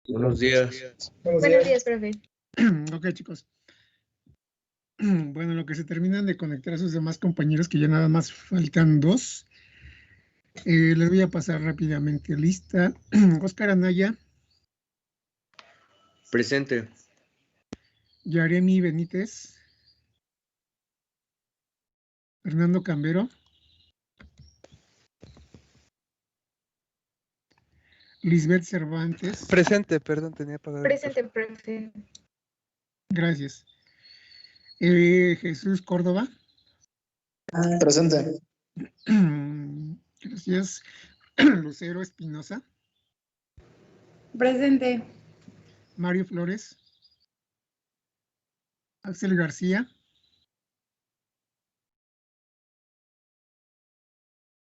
Buenos días. Buenos días, profe. Ok, chicos. Bueno, lo que se terminan de conectar a sus demás compañeros, que ya nada más faltan 2. Les voy a pasar rápidamente lista. Oscar Anaya. Presente. Yaremi Benítez. Fernando Cambero. Lisbeth Cervantes. Presente, perdón, tenía apagado. Presente, profe. Gracias. Jesús Córdoba. Presente. Gracias. Lucero Espinosa. Presente. Mario Flores. Axel García.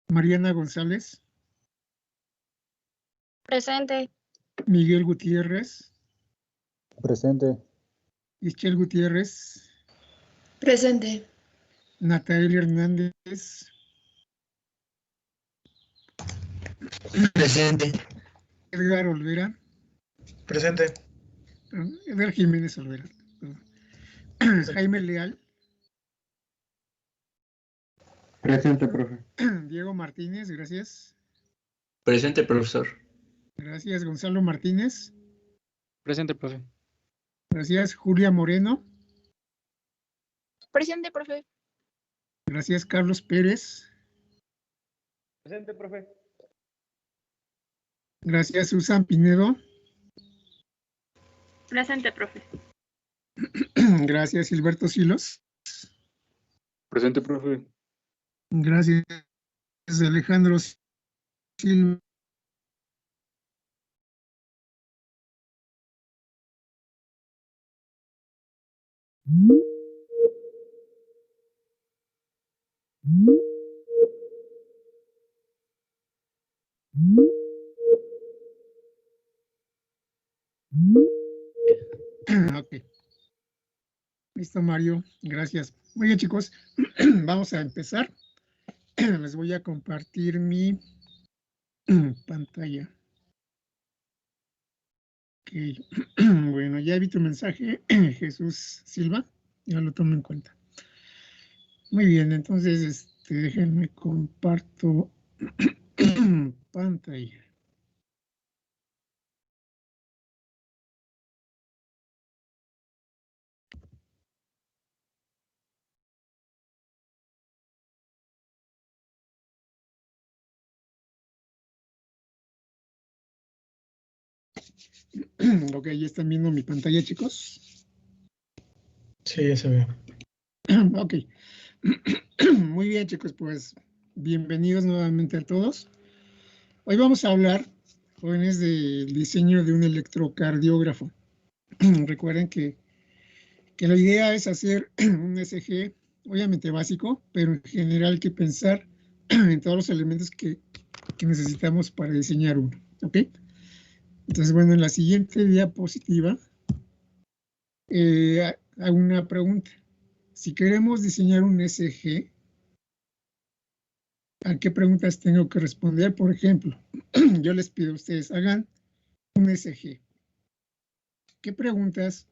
Mariana González. Presente. Miguel Gutiérrez. Presente. Ischel Gutiérrez. Presente. Natalia Hernández. Presente. Edgar Olvera. Presente. Edgar Jiménez Olvera. Jaime Leal. Presente, profe. Diego Martínez, gracias. Presente, profesor. Gracias, Gonzalo Martínez. Presente, profe. Gracias, Julia Moreno. Presente, profe. Gracias, Carlos Pérez. Presente, profe. Gracias, Susan Pinedo. Presente, profe. Gracias, Gilberto Silos. Presente, profe. Gracias, Alejandro Silva. Ok. Listo, Mario. Gracias. Muy bien, chicos. Vamos a empezar. Les voy a compartir mi pantalla. Ok. Bueno, ya vi tu mensaje, Jesús Silva. Ya lo tomo en cuenta. Muy bien, entonces déjenme comparto pantalla. Ok, ya están viendo mi pantalla, chicos. Sí, ya se ve. Ok. Muy bien, chicos, pues bienvenidos nuevamente a todos. Hoy vamos a hablar, jóvenes, del diseño de un electrocardiógrafo. Recuerden que la idea es hacer un ECG, obviamente básico, pero en general hay que pensar en todos los elementos que necesitamos para diseñar uno, ¿ok? Entonces, bueno, en la siguiente diapositiva hago una pregunta. Si queremos diseñar un ECG, ¿a qué preguntas tengo que responder? Por ejemplo, yo les pido a ustedes, hagan un ECG. ¿Qué preguntas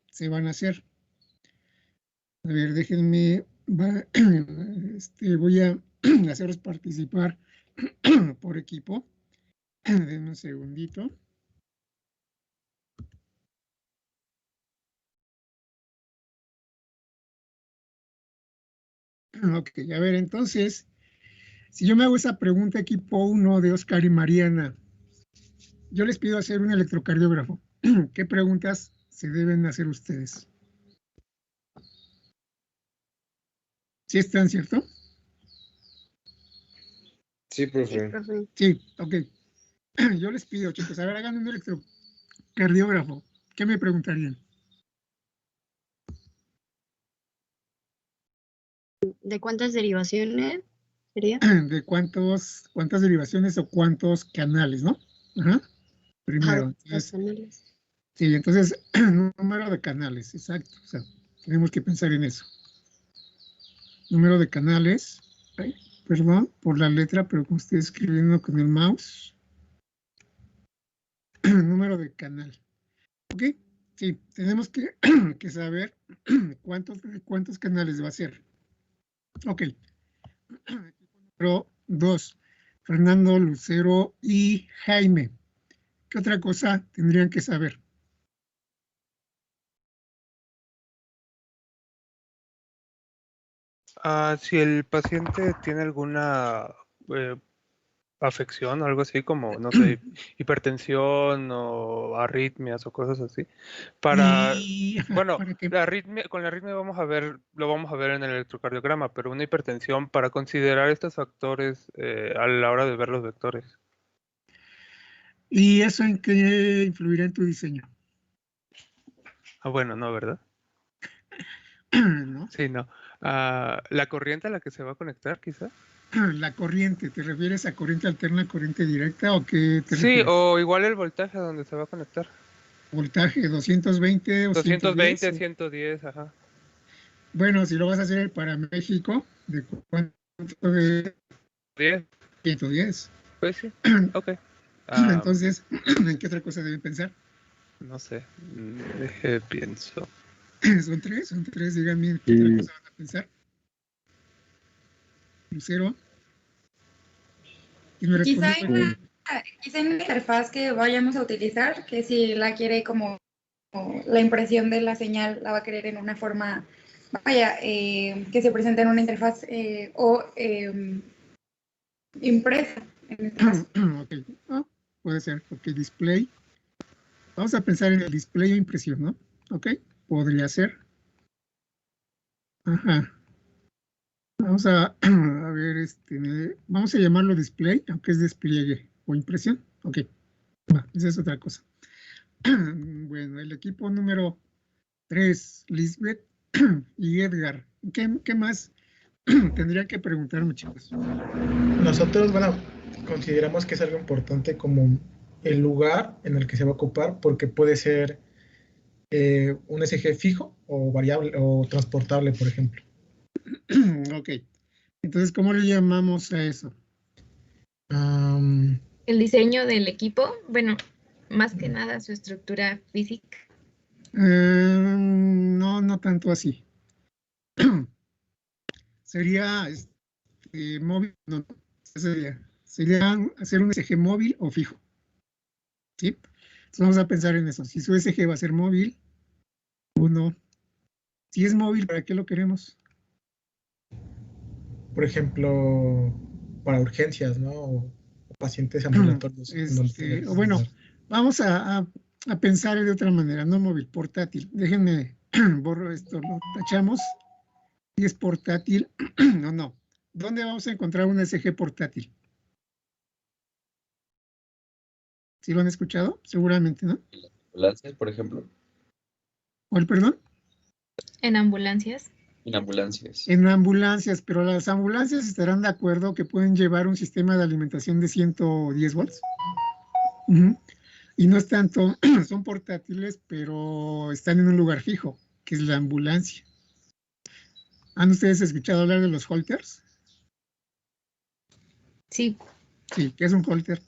se van a hacer? A ver, déjenme, voy a hacerlos participar por equipo. Denme un segundito. Ok, a ver, entonces, si yo me hago esa pregunta, equipo 1 de Oscar y Mariana, yo les pido hacer un electrocardiógrafo. ¿Qué preguntas se deben hacer ustedes? ¿Sí están, cierto? Sí, profe. Sí, ok. Yo les pido, chicos, a ver, hagan un electrocardiógrafo. ¿Qué me preguntarían? ¿De cuántas derivaciones sería? De cuántas derivaciones o cuántos canales, ¿no? Ajá. Primero, entonces, sí, entonces, número de canales, exacto. O sea, tenemos que pensar en eso. Número de canales, ay, perdón por la letra, pero como estoy escribiendo con el mouse. Número número de canal. ¿Ok? Sí, tenemos que, que saber cuántos canales va a ser. Ok. Número 2, Fernando, Lucero y Jaime. ¿Qué otra cosa tendrían que saber? Si el paciente tiene alguna afección o algo así como, no sé, hipertensión o arritmias o cosas así, bueno, ¿para qué? con la arritmia lo vamos a ver en el electrocardiograma, pero una hipertensión para considerar estos factores a la hora de ver los vectores. ¿Y eso en qué influirá en tu diseño? Bueno, no, ¿verdad? ¿No? Sí, no. ¿La corriente a la que se va a conectar, quizá? La corriente, ¿te refieres a corriente alterna, corriente directa o qué te Sí, refieres? o igual el voltaje a donde se va a conectar. Voltaje 220 o 220, 110. 110, ajá. Bueno, si lo vas a hacer para México, ¿de cuánto? De 10, 110. pues sí, ok. Entonces, ¿en qué otra cosa deben pensar? No sé, pienso. Son tres, díganme, ¿qué otra cosa van a pensar? Lucero. ¿Quién me responde? Quizá en la interfaz que vayamos a utilizar, que si la quiere como la impresión de la señal la va a querer en una forma, que se presente en una interfaz o impresa. En este caso. Ok, puede ser, ok, display. Vamos a pensar en el display o impresión, ¿no? Ok, podría ser. Ajá. Vamos a ver, vamos a llamarlo display, aunque es despliegue o impresión. Ok, esa es otra cosa. Bueno, el equipo número 3, Lisbeth y Edgar. ¿Qué más tendría que preguntarme, chicos? Nosotros, bueno, consideramos que es algo importante como el lugar en el que se va a ocupar, porque puede ser un SG fijo o variable o transportable, por ejemplo. Ok, entonces, ¿cómo le llamamos a eso? El diseño del equipo, bueno, más que nada su estructura física. No tanto así. Sería móvil, no, sería hacer un SG móvil o fijo. ¿Sí? Entonces vamos a pensar en eso. Si su SG va a ser móvil o no. Si es móvil, ¿para qué lo queremos? Por ejemplo, para urgencias, ¿no? O pacientes ambulatorios. Bueno, vamos a pensar de otra manera, no móvil, portátil. Déjenme, borro esto, lo tachamos. Si es portátil, no. ¿Dónde vamos a encontrar un SG portátil? ¿Sí lo han escuchado? Seguramente, ¿no? Ambulancias, por ejemplo. ¿Cuál, perdón? En ambulancias. En ambulancias. En ambulancias, pero las ambulancias estarán de acuerdo que pueden llevar un sistema de alimentación de 110 volts. Y no es tanto, son portátiles, pero están en un lugar fijo, que es la ambulancia. ¿Han ustedes escuchado hablar de los holters? Sí. Sí, ¿qué es un holter?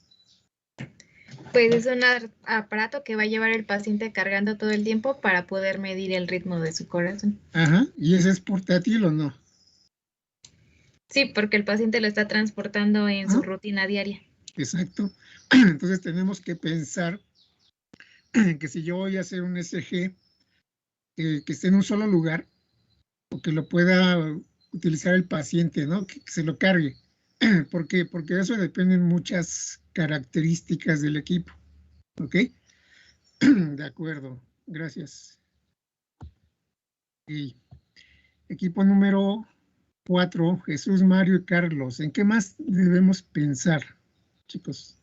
Pues es un aparato que va a llevar el paciente cargando todo el tiempo para poder medir el ritmo de su corazón. Ajá, ¿y ese es portátil o no? Sí, porque el paciente lo está transportando en su rutina diaria. Exacto. Entonces tenemos que pensar que si yo voy a hacer un SG que esté en un solo lugar, o que lo pueda utilizar el paciente, ¿no? Que se lo cargue. ¿Por qué? Porque de eso dependen muchas características del equipo. ¿Ok? De acuerdo, gracias. Okay. Equipo número 4, Jesús, Mario y Carlos. ¿En qué más debemos pensar, chicos?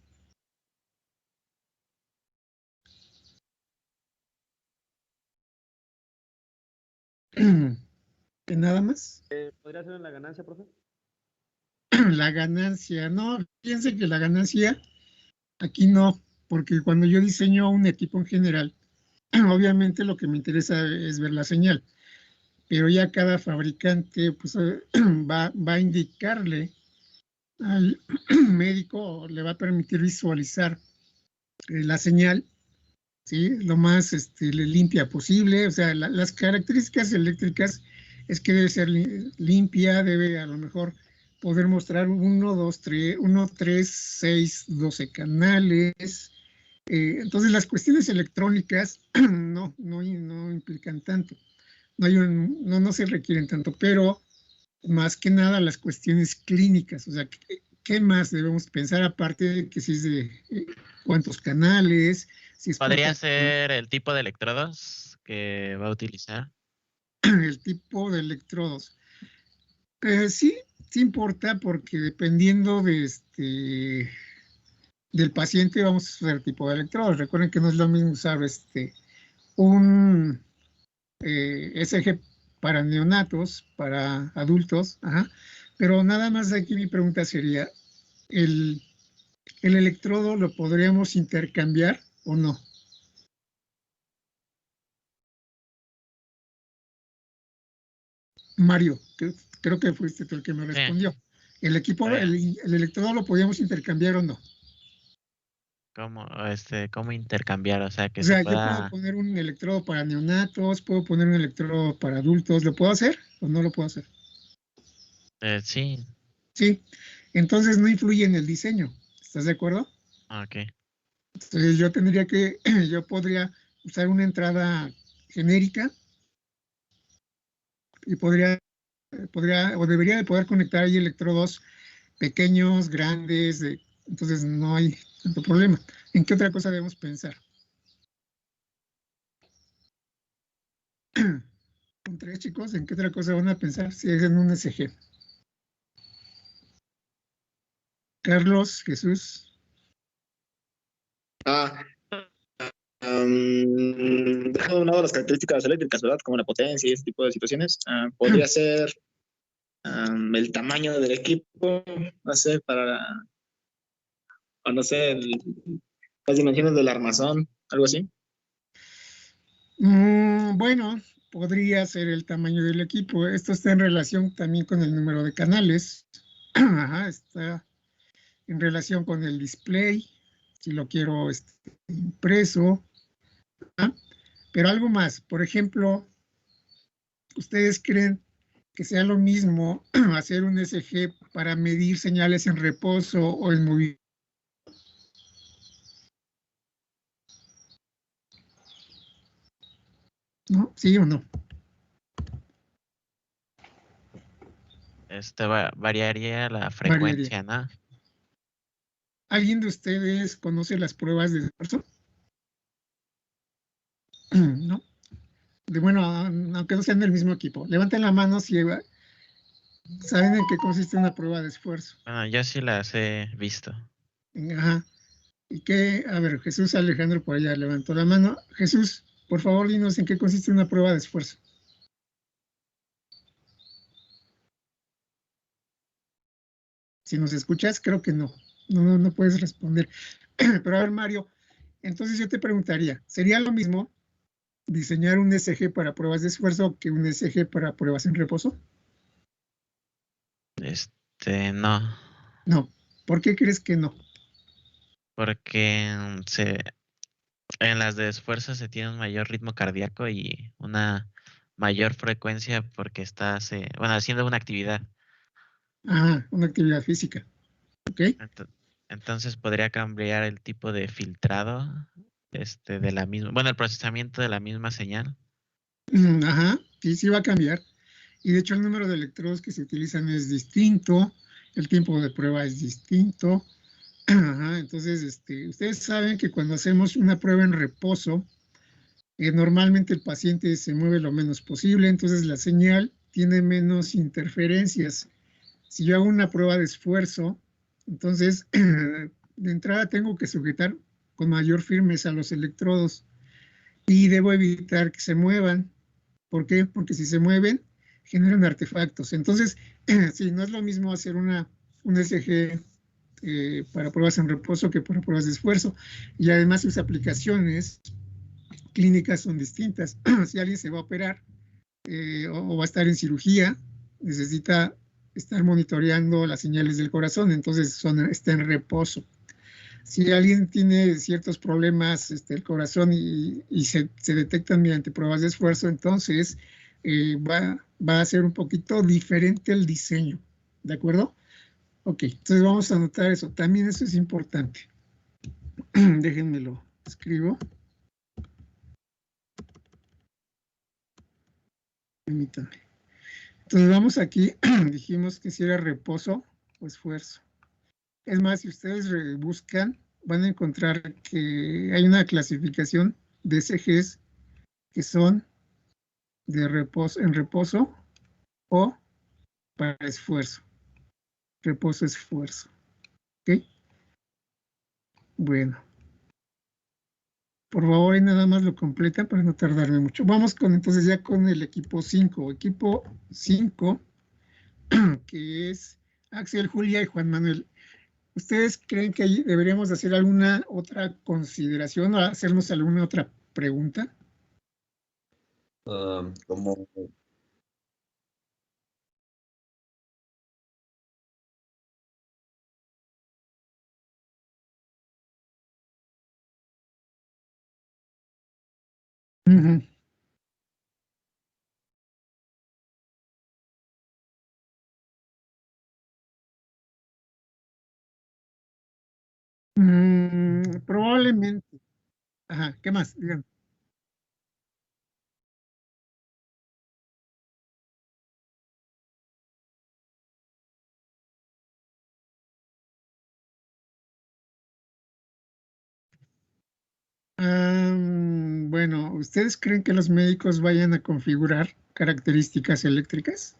¿Que nada más? ¿Podría ser en la ganancia, profe? La ganancia, no, piensen que la ganancia aquí no, porque cuando yo diseño un equipo en general, obviamente lo que me interesa es ver la señal, pero ya cada fabricante pues, va a indicarle al médico, le va a permitir visualizar la señal ¿sí? Lo más limpia posible. O sea, las características eléctricas es que debe ser limpia, debe a lo mejor poder mostrar 1, 2, 3, 1, 3, 6, 12 canales. Entonces, las cuestiones electrónicas no implican tanto, no se requieren tanto, pero más que nada las cuestiones clínicas, o sea, ¿qué más debemos pensar aparte de que si es de cuántos canales? Si es ¿Podría ser el tipo de electrodos que va a utilizar? el tipo de electrodos. Sí importa porque dependiendo del paciente vamos a usar el tipo de electrodos. Recuerden que no es lo mismo usar un ECG para neonatos, para adultos, pero nada más aquí mi pregunta sería, ¿el electrodo lo podríamos intercambiar o no? Mario, creo que fuiste tú el que me respondió. ¿El equipo, el electrodo lo podíamos intercambiar o no? ¿Cómo intercambiar? O sea, yo puedo poner un electrodo para neonatos, puedo poner un electrodo para adultos, ¿lo puedo hacer o no lo puedo hacer? Sí. Sí, entonces no influye en el diseño, ¿estás de acuerdo? Ok. Entonces yo podría usar una entrada genérica y o debería de poder conectar ahí electrodos pequeños, grandes, entonces no hay tanto problema. ¿En qué otra cosa debemos pensar? Con 3, chicos, ¿en qué otra cosa van a pensar si es en un ECG? Carlos, Jesús. Dejando de un lado las características eléctricas, ¿verdad? Como la potencia y ese tipo de situaciones, podría ser el tamaño del equipo, no sé, o no sé, las dimensiones del armazón, algo así. Bueno, podría ser el tamaño del equipo. Esto está en relación también con el número de canales. Está en relación con el display, si lo quiero impreso. Pero algo más, por ejemplo, ¿ustedes creen que sea lo mismo hacer un ECG para medir señales en reposo o en movimiento? ¿No? ¿Sí o no? Variaría la frecuencia, ¿no? ¿Alguien de ustedes conoce las pruebas de esfuerzo? ¿No? Bueno, aunque no sean del mismo equipo. Levanten la mano si saben en qué consiste una prueba de esfuerzo. Bueno, yo sí las he visto. Ajá. ¿Y qué? A ver, Jesús Alejandro por allá levantó la mano. Jesús, por favor, dinos en qué consiste una prueba de esfuerzo. Si nos escuchas, creo que no. No puedes responder. Pero a ver, Mario, entonces yo te preguntaría, ¿sería lo mismo diseñar un ECG para pruebas de esfuerzo que un ECG para pruebas en reposo? No. No. ¿Por qué crees que no? Porque en las de esfuerzo se tiene un mayor ritmo cardíaco y una mayor frecuencia porque estás haciendo una actividad. Una actividad física. ¿Ok? Entonces podría cambiar el tipo de filtrado de la misma, el procesamiento de la misma señal. Sí va a cambiar. Y de hecho el número de electrodos que se utilizan es distinto, el tiempo de prueba es distinto. Entonces, ustedes saben que cuando hacemos una prueba en reposo, normalmente el paciente se mueve lo menos posible, entonces la señal tiene menos interferencias. Si yo hago una prueba de esfuerzo, entonces de entrada tengo que sujetar con mayor firmeza los electrodos y debo evitar que se muevan. ¿Por qué? Porque si se mueven, generan artefactos. Entonces, sí, no es lo mismo hacer un ECG para pruebas en reposo que para pruebas de esfuerzo. Y además sus aplicaciones clínicas son distintas. Si alguien se va a operar o va a estar en cirugía, necesita estar monitoreando las señales del corazón, entonces está en reposo. Si alguien tiene ciertos problemas, el corazón y se detectan mediante pruebas de esfuerzo, entonces va a ser un poquito diferente el diseño, ¿de acuerdo? Ok, entonces vamos a anotar eso. También eso es importante. Déjenmelo, escribo. Permítanme. Entonces vamos aquí, dijimos que si era reposo o esfuerzo. Es más, si ustedes buscan, van a encontrar que hay una clasificación de SGs que son de reposo, en reposo o para esfuerzo. Reposo, esfuerzo. ¿Ok? Bueno. Por favor, ahí nada más lo completa para no tardarme mucho. Vamos entonces ya con el equipo 5. Equipo 5, que es Axel, Julia y Juan Manuel. ¿Ustedes creen que ahí deberíamos hacer alguna otra consideración o hacernos alguna otra pregunta? Como Ujú. Probablemente. Ajá, ¿qué más? Digan. Bueno, ¿ustedes creen que los médicos vayan a configurar características eléctricas?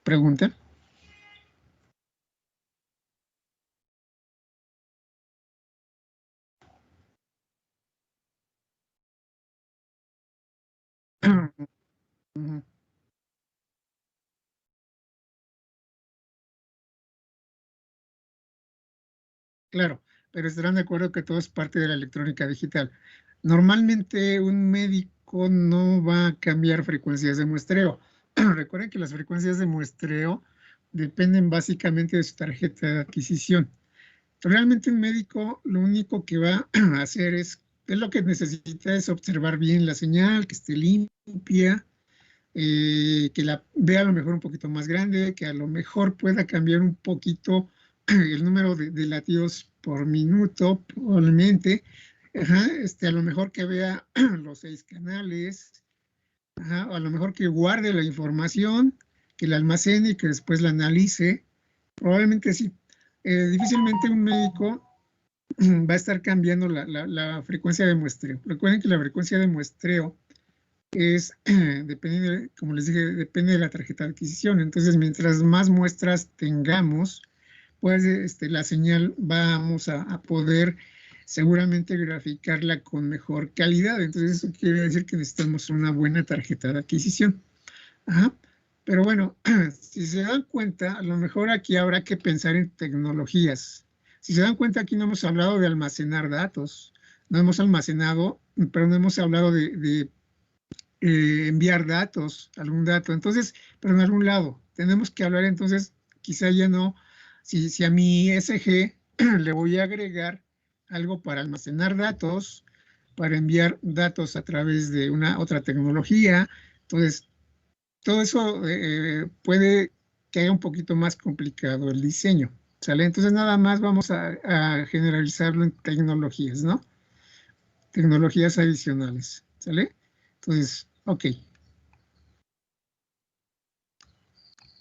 Pregunta. Ujú. Claro, pero estarán de acuerdo que todo es parte de la electrónica digital. Normalmente un médico no va a cambiar frecuencias de muestreo. Recuerden que las frecuencias de muestreo dependen básicamente de su tarjeta de adquisición. Realmente un médico lo único que va a hacer es lo que necesita es observar bien la señal, que esté limpia, que la vea a lo mejor un poquito más grande, que a lo mejor pueda cambiar un poquito el número de latidos por minuto, probablemente. Ajá, a lo mejor que vea los 6 canales, ajá, o a lo mejor que guarde la información, que la almacene y que después la analice. Probablemente sí. Difícilmente un médico va a estar cambiando la frecuencia de muestreo. Recuerden que la frecuencia de muestreo es, depende, como les dije, depende de la tarjeta de adquisición. Entonces, mientras más muestras tengamos, pues la señal vamos a poder seguramente graficarla con mejor calidad. Entonces, eso quiere decir que necesitamos una buena tarjeta de adquisición. Ajá. Pero bueno, si se dan cuenta, a lo mejor aquí habrá que pensar en tecnologías. Si se dan cuenta, aquí no hemos hablado de almacenar datos, no hemos almacenado, pero no hemos hablado de enviar datos, algún dato. Entonces, pero en algún lado, tenemos que hablar entonces, quizá ya no, si a mi SG le voy a agregar algo para almacenar datos, para enviar datos a través de una otra tecnología, entonces todo eso puede que haga un poquito más complicado el diseño, ¿sale? Entonces nada más vamos a generalizarlo en tecnologías, ¿no? Tecnologías adicionales, ¿sale? Entonces, ok.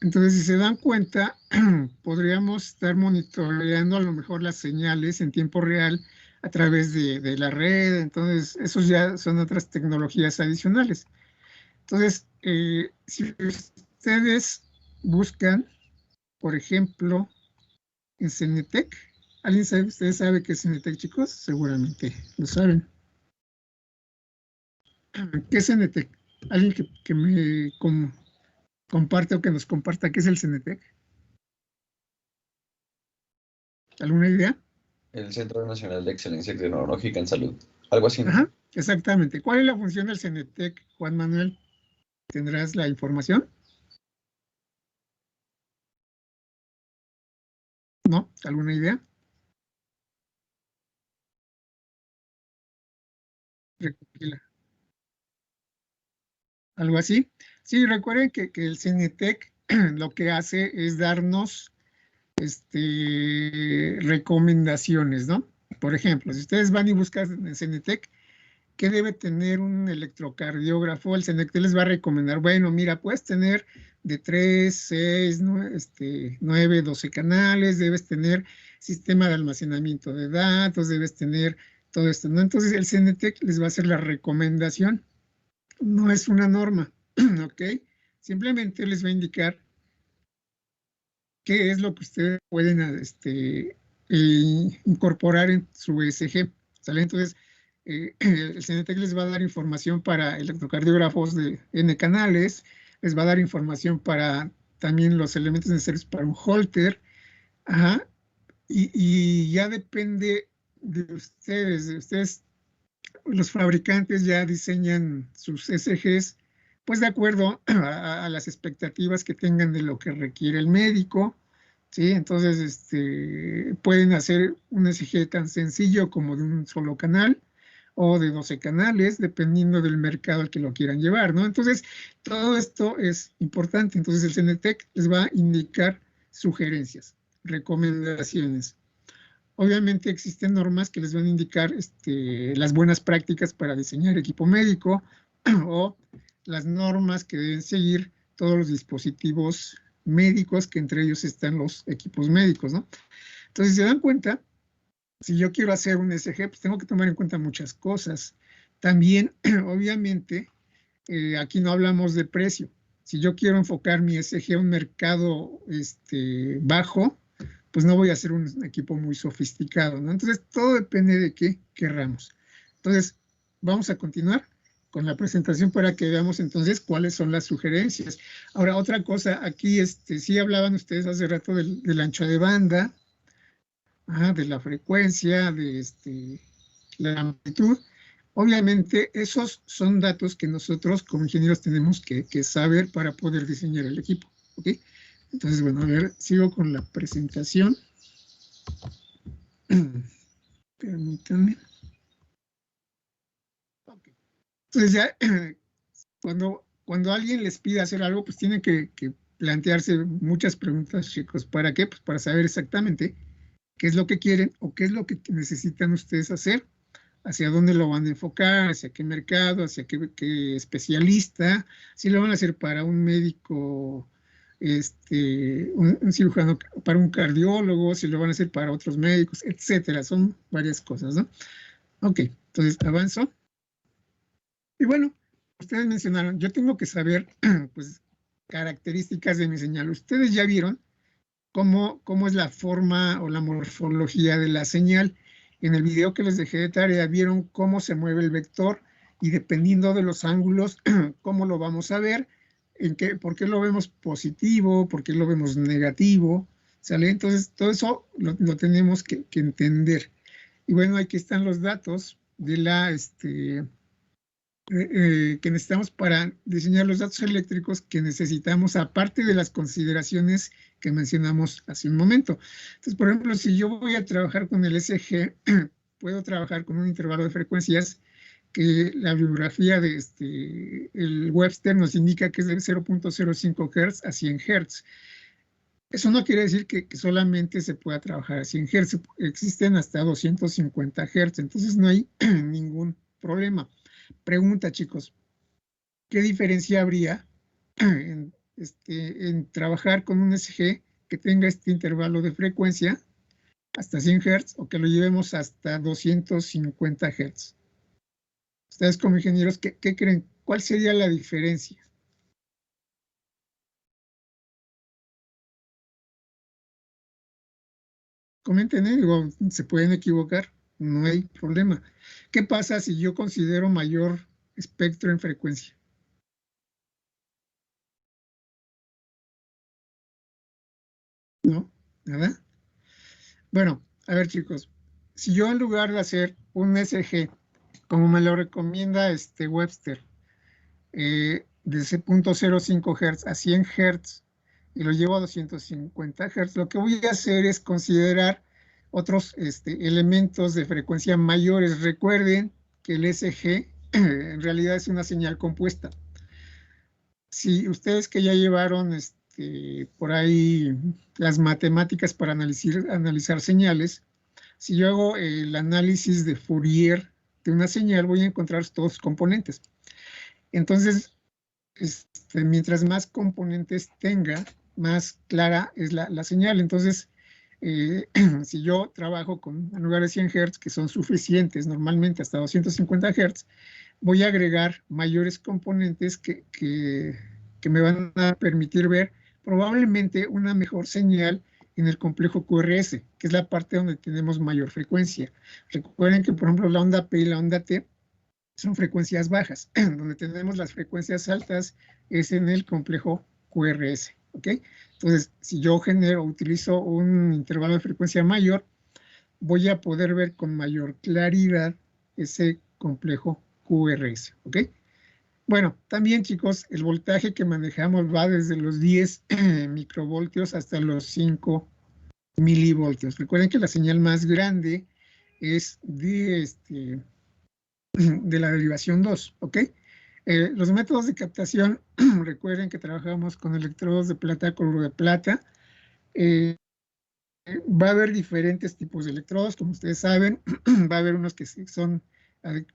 Entonces, si se dan cuenta, podríamos estar monitoreando a lo mejor las señales en tiempo real a través de la red. Entonces, esos ya son otras tecnologías adicionales. Entonces, si ustedes buscan, por ejemplo, en Cenetec, ¿alguien sabe, ustedes saben qué es Cenetec, chicos? Seguramente lo saben. ¿Qué es Cenetec? ¿Alguien que me comparte o que nos comparta qué es el Cenetec? ¿Alguna idea? el Centro Nacional de Excelencia Tecnológica en Salud. Algo así, ¿no? Ajá, exactamente. ¿Cuál es la función del Cenetec, Juan Manuel? ¿Tendrás la información? ¿No? ¿Alguna idea? Tranquila. ¿Algo así? Sí, recuerden que el CENETEC lo que hace es darnos recomendaciones, ¿no? Por ejemplo, si ustedes van y buscan en CENETEC, ¿qué debe tener un electrocardiógrafo? El CENETEC les va a recomendar, bueno, mira, puedes tener de 3, 6, 9, 12 canales, debes tener sistema de almacenamiento de datos, debes tener todo esto, ¿no? Entonces el CENETEC les va a hacer la recomendación, no es una norma, ¿ok? Simplemente les va a indicar qué es lo que ustedes pueden incorporar en su ECG, ¿sale? Entonces, el CENETEC les va a dar información para electrocardiógrafos de N canales, les va a dar información para también los elementos necesarios para un Holter, ajá, y ya depende de ustedes, los fabricantes ya diseñan sus ECGs, pues de acuerdo a las expectativas que tengan de lo que requiere el médico, ¿sí? Entonces, pueden hacer un ECG tan sencillo como de un solo canal o de 12 canales, dependiendo del mercado al que lo quieran llevar, ¿no? Entonces, todo esto es importante. Entonces, el CENETEC les va a indicar sugerencias, recomendaciones. Obviamente existen normas que les van a indicar las buenas prácticas para diseñar equipo médico o las normas que deben seguir todos los dispositivos médicos, que entre ellos están los equipos médicos, ¿no? Entonces, si se dan cuenta, si yo quiero hacer un ECG, pues tengo que tomar en cuenta muchas cosas. También, obviamente, aquí no hablamos de precio. Si yo quiero enfocar mi ECG a un mercado bajo, pues no voy a hacer un equipo muy sofisticado, ¿no? Entonces, todo depende de qué querramos. Entonces, vamos a continuar con la presentación para que veamos entonces cuáles son las sugerencias. Ahora, otra cosa, aquí sí hablaban ustedes hace rato del ancho de banda, de la frecuencia, de la amplitud. Obviamente, esos son datos que nosotros como ingenieros tenemos que saber para poder diseñar el equipo, ¿ok? Entonces, bueno, a ver, sigo con la presentación. Permítanme. Okay. Entonces ya, cuando alguien les pide hacer algo, pues tienen que plantearse muchas preguntas, chicos. ¿Para qué? Pues para saber exactamente qué es lo que quieren o qué es lo que necesitan ustedes hacer, hacia dónde lo van a enfocar, hacia qué mercado, hacia qué especialista, si lo van a hacer para un médico, un cirujano, para un cardiólogo, si lo van a hacer para otros médicos, etcétera. Son varias cosas, ¿no? Ok, entonces avanzo. Y bueno, ustedes mencionaron, yo tengo que saber, pues, características de mi señal. Ustedes ya vieron cómo es la forma o la morfología de la señal. En el video que les dejé de tarea, vieron cómo se mueve el vector y dependiendo de los ángulos, cómo lo vamos a ver, por qué lo vemos positivo, por qué lo vemos negativo, ¿sale? Entonces, todo eso lo tenemos que entender. Y bueno, aquí están los datos de la, que necesitamos para diseñar los datos eléctricos que necesitamos, aparte de las consideraciones que mencionamos hace un momento. Entonces, por ejemplo, si yo voy a trabajar con el ECG, puedo trabajar con un intervalo de frecuencias que la bibliografía de el Webster nos indica que es de 0.05 Hz a 100 Hz. Eso no quiere decir que solamente se pueda trabajar a 100 Hz, existen hasta 250 Hz, entonces no hay ningún problema. Pregunta, chicos, ¿qué diferencia habría en trabajar con un ECG que tenga este intervalo de frecuencia hasta 100 Hz o que lo llevemos hasta 250 Hz? Ustedes como ingenieros, ¿qué creen? ¿Cuál sería la diferencia? Comenten, digo, se pueden equivocar, no hay problema. ¿Qué pasa si yo considero mayor espectro en frecuencia? ¿No? ¿Nada? Bueno, a ver, chicos, si yo en lugar de hacer un ECG, como me lo recomienda Webster, de ese 0.05 Hz a 100 Hz, y lo llevo a 250 Hz, lo que voy a hacer es considerar otros elementos de frecuencia mayores. Recuerden que el SG en realidad es una señal compuesta. Si ustedes que ya llevaron por ahí las matemáticas para analizar señales, si yo hago el análisis de Fourier de una señal, voy a encontrar todos sus componentes. Entonces, mientras más componentes tenga, más clara es la señal. Entonces, si yo trabajo con, en lugar de 100 Hz, que son suficientes normalmente hasta 250 Hz, voy a agregar mayores componentes que me van a permitir ver probablemente una mejor señal en el complejo QRS, que es la parte donde tenemos mayor frecuencia. Recuerden que, por ejemplo, la onda P y la onda T son frecuencias bajas. Donde tenemos las frecuencias altas es en el complejo QRS, ¿ok? Entonces, si yo utilizo un intervalo de frecuencia mayor, voy a poder ver con mayor claridad ese complejo QRS, ¿ok? Bueno, también, chicos, el voltaje que manejamos va desde los 10 microvoltios hasta los 5 milivoltios. Recuerden que la señal más grande es de la derivación 2, ¿ok? Los métodos de captación, recuerden que trabajamos con electrodos de plata, cloruro de plata. Va a haber diferentes tipos de electrodos, como ustedes saben. Va a haber unos que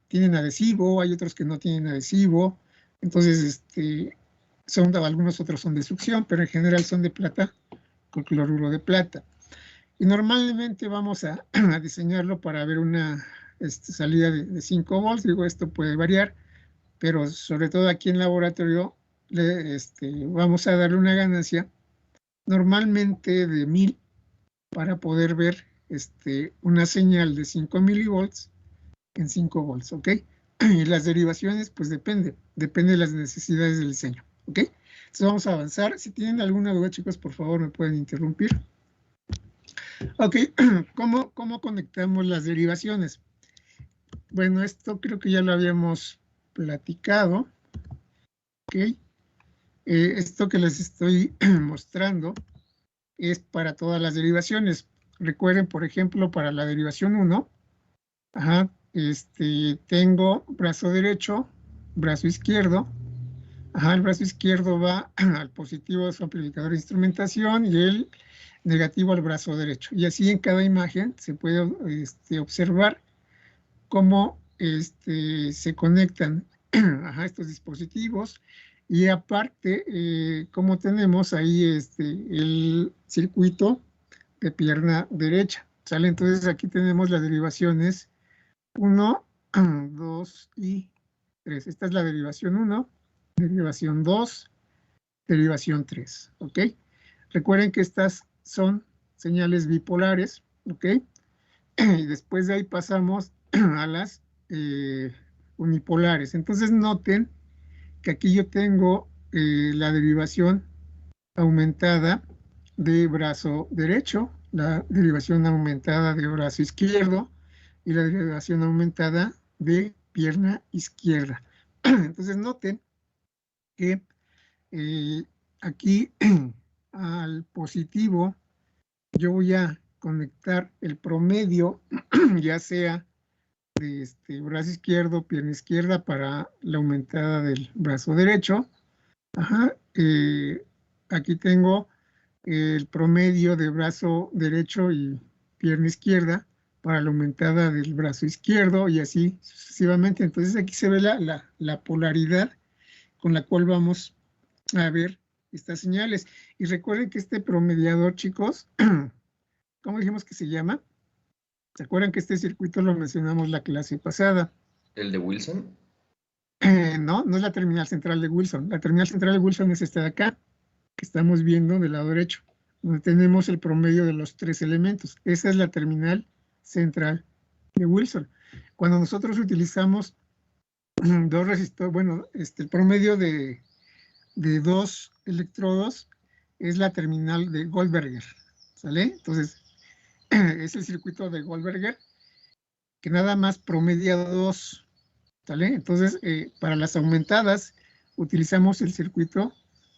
tienen adhesivo, hay otros que no tienen adhesivo. Entonces, algunos otros son de succión, pero en general son de plata con cloruro de plata. Y normalmente vamos a diseñarlo para ver una salida de 5 volts. Digo, esto puede variar, pero sobre todo aquí en laboratorio vamos a darle una ganancia normalmente de 1000 para poder ver una señal de 5 milivolts en 5 volts, ¿ok? Y las derivaciones, pues depende de las necesidades del diseño, ¿ok? Entonces vamos a avanzar. Si tienen alguna duda, chicos, por favor me pueden interrumpir. Ok, ¿cómo conectamos las derivaciones? Bueno, esto creo que ya lo habíamos platicado, ¿ok? Esto que les estoy mostrando es para todas las derivaciones. Recuerden, por ejemplo, para la derivación 1, tengo brazo derecho, brazo izquierdo. El brazo izquierdo va al positivo de su amplificador de instrumentación y el negativo al brazo derecho. Y así en cada imagen se puede observar cómo se conectan estos dispositivos. Y aparte, como tenemos ahí el circuito de pierna derecha, ¿sale? Entonces aquí tenemos las derivaciones 1, 2 y 3. Esta es la derivación 1, derivación 2, derivación 3, ¿ok? Recuerden que estas son señales bipolares, ¿ok? Y después de ahí pasamos a las unipolares. Entonces noten que aquí yo tengo la derivación aumentada de brazo derecho, la derivación aumentada de brazo izquierdo y la derivación aumentada de pierna izquierda. Entonces noten que aquí al positivo yo voy a conectar el promedio, ya sea de brazo izquierdo, pierna izquierda para la aumentada del brazo derecho. Aquí tengo el promedio de brazo derecho y pierna izquierda para la aumentada del brazo izquierdo y así sucesivamente. Entonces aquí se ve la polaridad con la cual vamos a ver estas señales. Y recuerden que este promediador, chicos, ¿cómo dijimos que se llama? ¿Se acuerdan que este circuito lo mencionamos la clase pasada? ¿El de Wilson? No es la terminal central de Wilson. La terminal central de Wilson es esta de acá, que estamos viendo del lado derecho, donde tenemos el promedio de los 3 elementos. Esa es la terminal central de Wilson. Cuando nosotros utilizamos dos resistores, bueno, el promedio de 2 electrodos es la terminal de Goldberger, ¿sale? Entonces, es el circuito de Goldberger que nada más promedia 2, ¿sale? Entonces, para las aumentadas utilizamos el circuito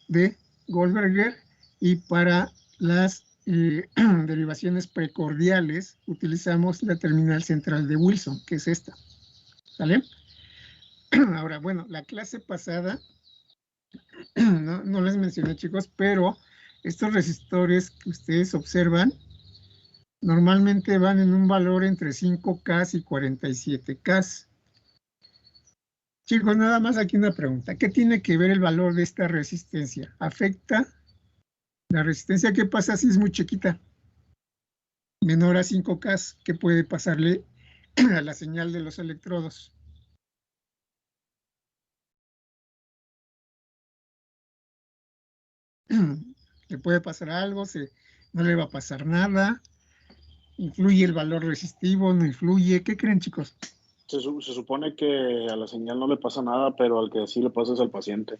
de Goldberger y para las derivaciones precordiales utilizamos la terminal central de Wilson, que es esta. ¿Sale? Ahora, bueno, la clase pasada no les mencioné, chicos, pero estos resistores que ustedes observan normalmente van en un valor entre 5K y 47K. Chicos, nada más aquí una pregunta. ¿Qué tiene que ver el valor de esta resistencia? ¿Afecta la resistencia? ¿Qué pasa si es muy chiquita? Menor a 5K, ¿qué puede pasarle a la señal de los electrodos? ¿Le puede pasar algo? ¿No le va a pasar nada? ¿Influye el valor resistivo? ¿No influye? ¿Qué creen, chicos? Se supone que a la señal no le pasa nada, pero al que sí le pasa es al paciente.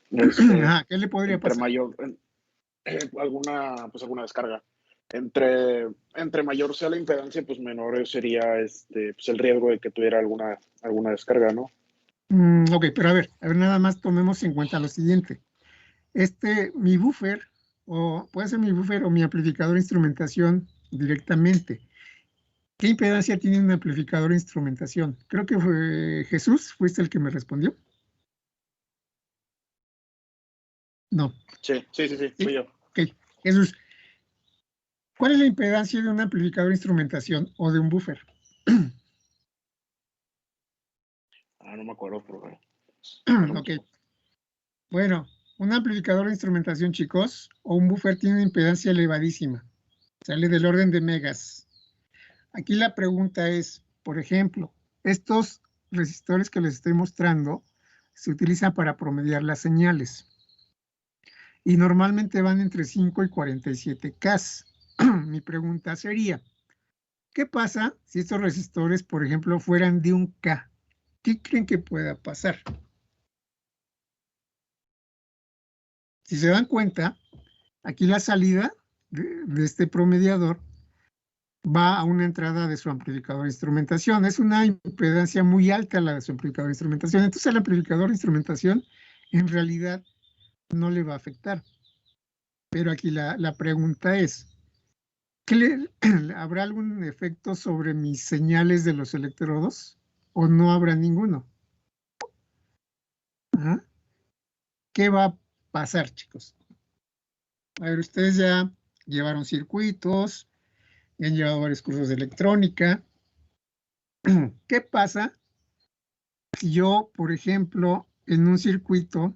¿Qué le podría entre pasar? mayor, alguna descarga. Entre mayor sea la impedancia, pues menor sería pues el riesgo de que tuviera alguna descarga, ¿no? Ok, pero a ver, nada más tomemos en cuenta lo siguiente. Mi buffer, o puede ser mi buffer o mi amplificador de instrumentación directamente. ¿Qué impedancia tiene un amplificador de instrumentación? Creo que fue Jesús, ¿fuiste el que me respondió? No. Sí, fui yo. Ok, Jesús, ¿cuál es la impedancia de un amplificador de instrumentación o de un buffer? No me acuerdo, pero... Ok. Bueno, un amplificador de instrumentación, chicos, o un buffer tiene una impedancia elevadísima. Sale del orden de megas. Aquí la pregunta es, por ejemplo, estos resistores que les estoy mostrando se utilizan para promediar las señales. Y normalmente van entre 5 y 47K. Mi pregunta sería, ¿qué pasa si estos resistores, por ejemplo, fueran de 1K? ¿Qué creen que pueda pasar? Si se dan cuenta, aquí la salida de este promediador va a una entrada de su amplificador de instrumentación. Es una impedancia muy alta la de su amplificador de instrumentación. Entonces, el amplificador de instrumentación en realidad no le va a afectar. Pero aquí la pregunta es, ¿habrá algún efecto sobre mis señales de los electrodos o no habrá ninguno? ¿Ah? ¿Qué va a pasar, chicos? A ver, ustedes ya llevaron circuitos, ya han llevado varios cursos de electrónica. ¿Qué pasa si yo, por ejemplo, en un circuito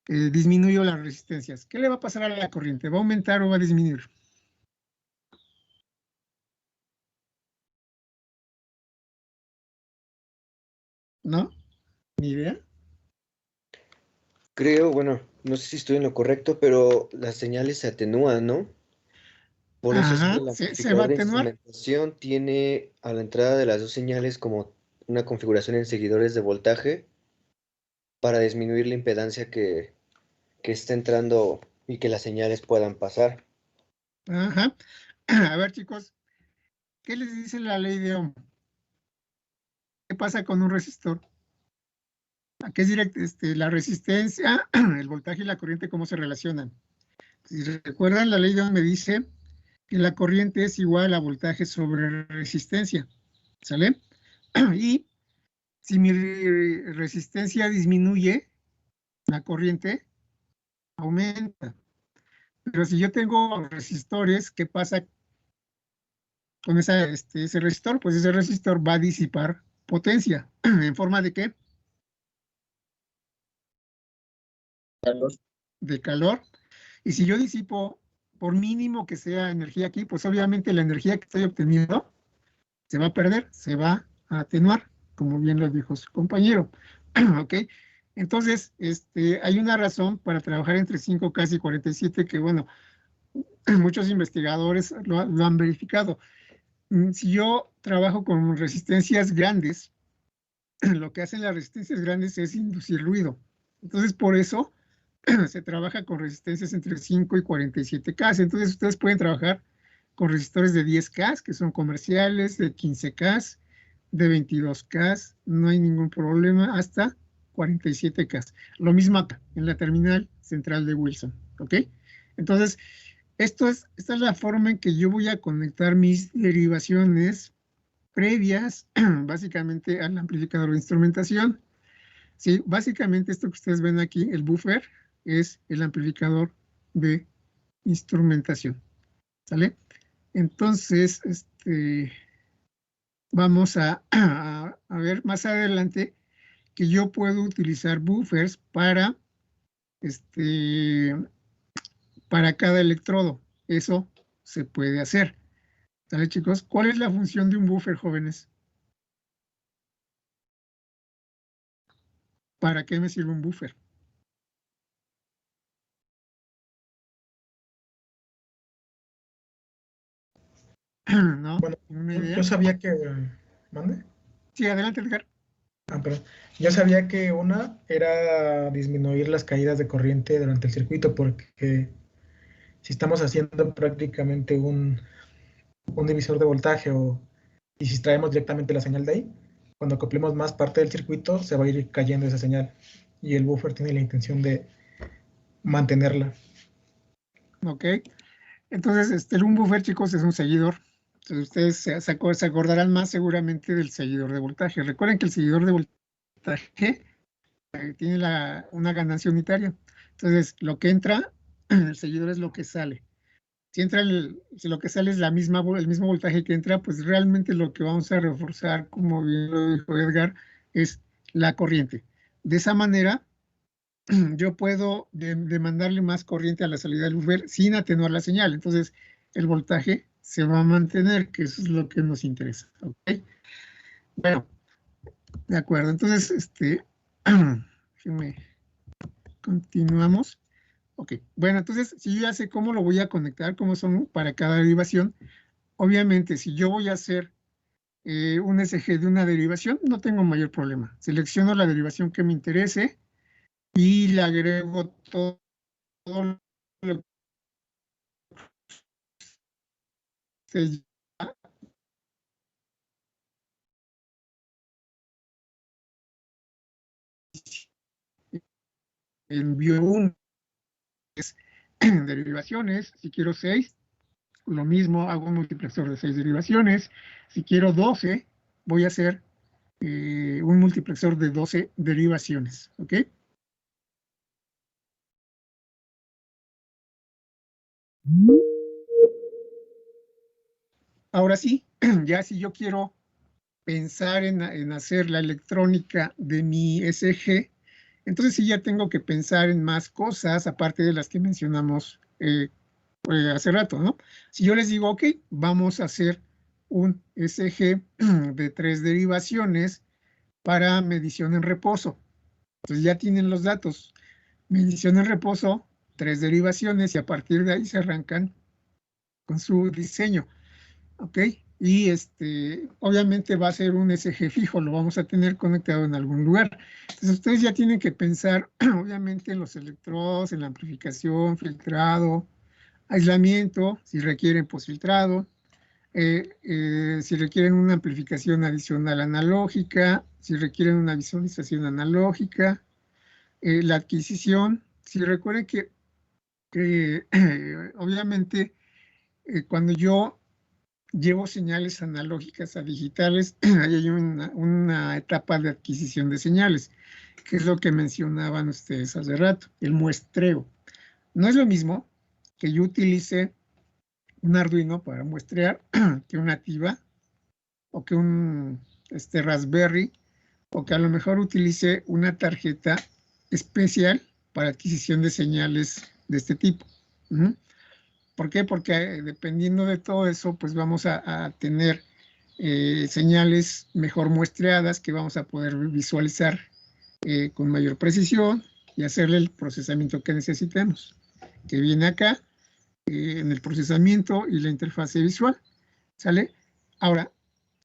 disminuyo las resistencias? ¿Qué le va a pasar a la corriente? ¿Va a aumentar o va a disminuir? ¿No? ¿Ni idea? Creo, bueno, no sé si estoy en lo correcto, pero las señales se atenúan, ¿no? Por eso es que el se va a amplificador de atenuar. instrumentación tiene a la entrada de las dos señales como una configuración en seguidores de voltaje para disminuir la impedancia que está entrando y que las señales puedan pasar. Ajá. A ver, chicos, ¿qué les dice la ley de Ohm? ¿Qué pasa con un resistor? ¿A qué es directo? La resistencia, el voltaje y la corriente, ¿cómo se relacionan? Si recuerdan, la ley de Ohm me dice que la corriente es igual a voltaje sobre resistencia, ¿sale? Y si mi resistencia disminuye, la corriente aumenta. Pero si yo tengo resistores, ¿qué pasa con ese resistor? Pues ese resistor va a disipar potencia. ¿En forma de qué? De calor. Y si yo disipo, por mínimo que sea energía aquí, pues obviamente la energía que estoy obteniendo se va a perder, se va a atenuar, como bien lo dijo su compañero. ¿Ok? Entonces, hay una razón para trabajar entre 5K y 47 que, bueno, muchos investigadores lo han verificado. Si yo trabajo con resistencias grandes, lo que hacen las resistencias grandes es inducir ruido. Entonces, por eso se trabaja con resistencias entre 5 y 47K. Entonces, ustedes pueden trabajar con resistores de 10K, que son comerciales, de 15K, de 22K, no hay ningún problema, hasta 47K. Lo mismo acá, en la terminal central de Wilson, ¿ok? Entonces, esta es la forma en que yo voy a conectar mis derivaciones previas, básicamente, al amplificador de instrumentación. Sí, básicamente esto que ustedes ven aquí, el buffer, es el amplificador de instrumentación. ¿Sale? Entonces, vamos a ver más adelante que yo puedo utilizar buffers para cada electrodo. Eso se puede hacer. ¿Sale, chicos? ¿Cuál es la función de un buffer, jóvenes? ¿Para qué me sirve un buffer? ¿No? Bueno, ¿Una idea? yo sabía que... ¿Mande? Sí, adelante, Edgar. Perdón. Yo sabía que una era disminuir las caídas de corriente durante el circuito, porque si estamos haciendo prácticamente un divisor de voltaje y si extraemos directamente la señal de ahí, cuando acoplemos más parte del circuito se va a ir cayendo esa señal y el buffer tiene la intención de mantenerla. Ok. Entonces, un buffer, chicos, es un seguidor. Entonces, ustedes se acordarán más seguramente del seguidor de voltaje. Recuerden que el seguidor de voltaje tiene una ganancia unitaria. Entonces, lo que entra, el seguidor es lo que sale. Si lo que sale es el mismo voltaje que entra, pues realmente lo que vamos a reforzar, como bien lo dijo Edgar, es la corriente. De esa manera, yo puedo demandarle más corriente a la salida del buffer sin atenuar la señal. Entonces, el voltaje se va a mantener, que eso es lo que nos interesa. ¿Ok? Bueno, de acuerdo. Entonces, continuamos. Ok, bueno, entonces, si yo ya sé cómo lo voy a conectar, cómo son para cada derivación, obviamente, si yo voy a hacer un SG de una derivación, no tengo mayor problema. Selecciono la derivación que me interese y le agrego todo lo que envío un derivaciones. Si quiero 6, lo mismo, hago un multiplexor de 6 derivaciones. Si quiero 12, voy a hacer un multiplexor de 12 derivaciones. ¿Ok? Ahora sí, ya si yo quiero pensar en hacer la electrónica de mi SG, entonces sí ya tengo que pensar en más cosas, aparte de las que mencionamos hace rato, ¿no? Si yo les digo, ok, vamos a hacer un SG de 3 derivaciones para medición en reposo. Entonces ya tienen los datos. Medición en reposo, 3 derivaciones, y a partir de ahí se arrancan con su diseño. ¿Ok? Y obviamente va a ser un SG fijo, lo vamos a tener conectado en algún lugar. Entonces ustedes ya tienen que pensar, obviamente, en los electrodos, en la amplificación, filtrado, aislamiento, si requieren posfiltrado, si requieren una amplificación adicional analógica, si requieren una visualización analógica, la adquisición. Si recuerden que obviamente cuando yo llevo señales analógicas a digitales, ahí hay una etapa de adquisición de señales, que es lo que mencionaban ustedes hace rato, el muestreo. No es lo mismo que yo utilice un Arduino para muestrear que una TIVA o que un Raspberry, o que a lo mejor utilice una tarjeta especial para adquisición de señales de este tipo. ¿Por qué? Porque dependiendo de todo eso, pues vamos a tener señales mejor muestreadas que vamos a poder visualizar con mayor precisión y hacerle el procesamiento que necesitemos, que viene acá en el procesamiento y la interfase visual. ¿Sale? Ahora,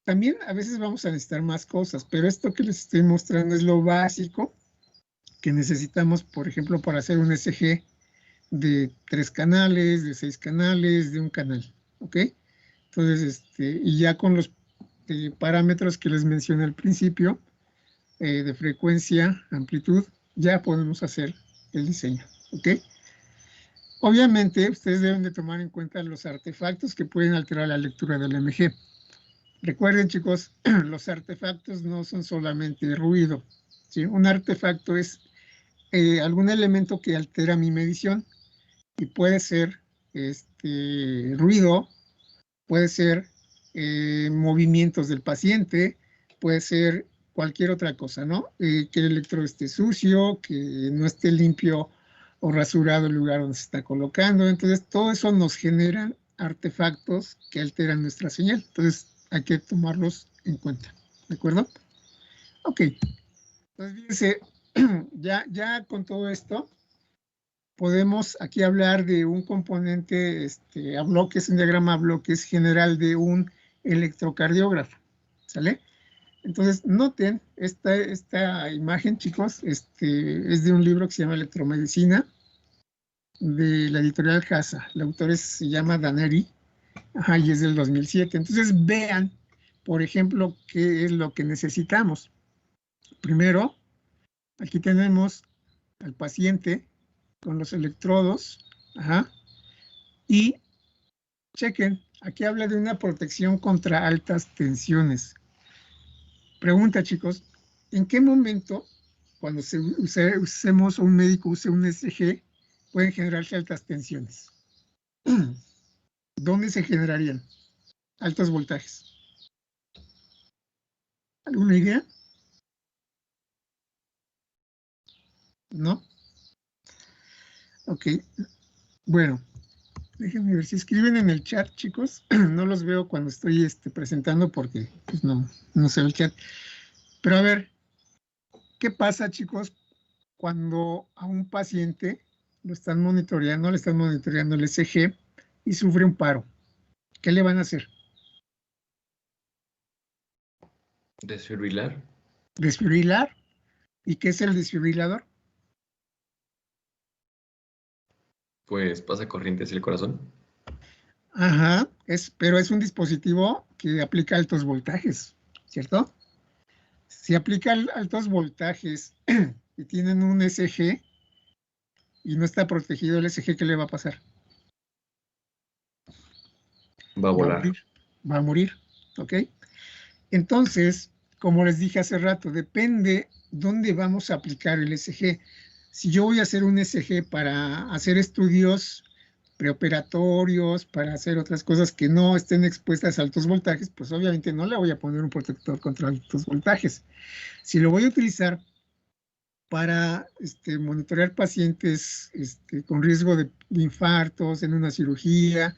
también a veces vamos a necesitar más cosas, pero esto que les estoy mostrando es lo básico que necesitamos, por ejemplo, para hacer un SG de 3 canales, de 6 canales, de un canal, ¿ok? Entonces, y ya con los parámetros que les mencioné al principio, de frecuencia, amplitud, ya podemos hacer el diseño, ¿ok? Obviamente, ustedes deben de tomar en cuenta los artefactos que pueden alterar la lectura del MG. Recuerden, chicos, los artefactos no son solamente ruido, ¿sí? Un artefacto es algún elemento que altera mi medición y puede ser ruido, puede ser movimientos del paciente, puede ser cualquier otra cosa, ¿no? Que el electrodo esté sucio, que no esté limpio o rasurado el lugar donde se está colocando. Entonces, todo eso nos generan artefactos que alteran nuestra señal. Entonces, hay que tomarlos en cuenta, ¿de acuerdo? Ok. Entonces, fíjense, ya con todo esto, podemos aquí hablar de un componente a bloques, un diagrama a bloques general de un electrocardiógrafo, ¿sale? Entonces, noten esta imagen, chicos, es de un libro que se llama Electromedicina, de la editorial Hasa. El autor se llama Daneri, y es del 2007. Entonces, vean, por ejemplo, qué es lo que necesitamos. Primero, aquí tenemos al paciente con los electrodos, y chequen, aquí habla de una protección contra altas tensiones. Pregunta, chicos, ¿en qué momento, cuando usemos un médico use un ECG, pueden generarse altas tensiones? ¿Dónde se generarían altos voltajes? ¿Alguna idea? ¿No? Ok, bueno, déjenme ver si escriben en el chat, chicos. No los veo cuando estoy presentando porque pues, no se ve el chat. Pero a ver, ¿qué pasa, chicos, cuando a un paciente le están monitoreando el ECG y sufre un paro? ¿Qué le van a hacer? Desfibrilar. Desfibrilar. ¿Y qué es el desfibrilador? Pues pasa corriente hacia el corazón. Ajá, pero es un dispositivo que aplica altos voltajes, ¿cierto? Si aplica altos voltajes y tienen un ECG y no está protegido el ECG, ¿qué le va a pasar? Va a volar. Va a morir, ¿ok? Entonces, como les dije hace rato, depende dónde vamos a aplicar el ECG. Si yo voy a hacer un ECG para hacer estudios preoperatorios, para hacer otras cosas que no estén expuestas a altos voltajes, pues obviamente no le voy a poner un protector contra altos voltajes. Si lo voy a utilizar para monitorear pacientes con riesgo de infartos en una cirugía,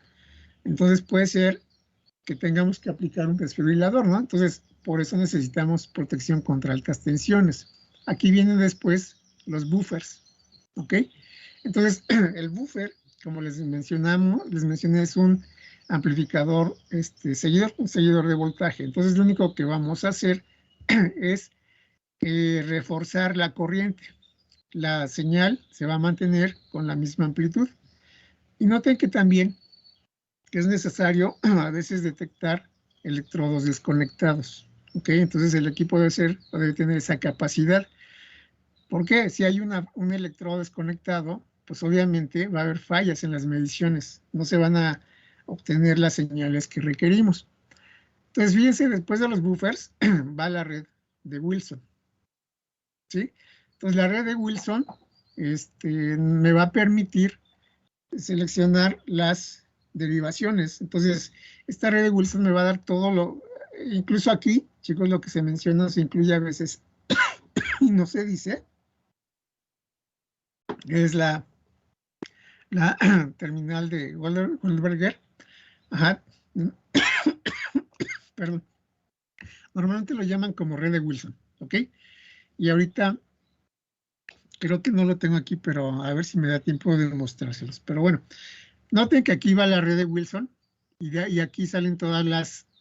entonces puede ser que tengamos que aplicar un desfibrilador, ¿no? Entonces, por eso necesitamos protección contra altas tensiones. Aquí vienen después los buffers, ¿ok? Entonces, el buffer, como les mencioné, es un amplificador un seguidor de voltaje. Entonces, lo único que vamos a hacer es reforzar la corriente. La señal se va a mantener con la misma amplitud. Y noten que también es necesario a veces detectar electrodos desconectados. ¿Ok? Entonces el equipo debe tener esa capacidad. ¿Por qué? Si hay un electrodo desconectado, pues obviamente va a haber fallas en las mediciones. No se van a obtener las señales que requerimos. Entonces, fíjense, después de los buffers va la red de Wilson. ¿Sí? Entonces, la red de Wilson me va a permitir seleccionar las derivaciones. Entonces, esta red de Wilson me va a dar todo incluso aquí, chicos, lo que se menciona se incluye a veces y no se dice, es la terminal de Goldberger. Ajá. Perdón. Normalmente lo llaman como red de Wilson, ¿ok? Y ahorita creo que no lo tengo aquí, pero a ver si me da tiempo de mostrárselos. Pero bueno, noten que aquí va la red de Wilson y aquí salen todas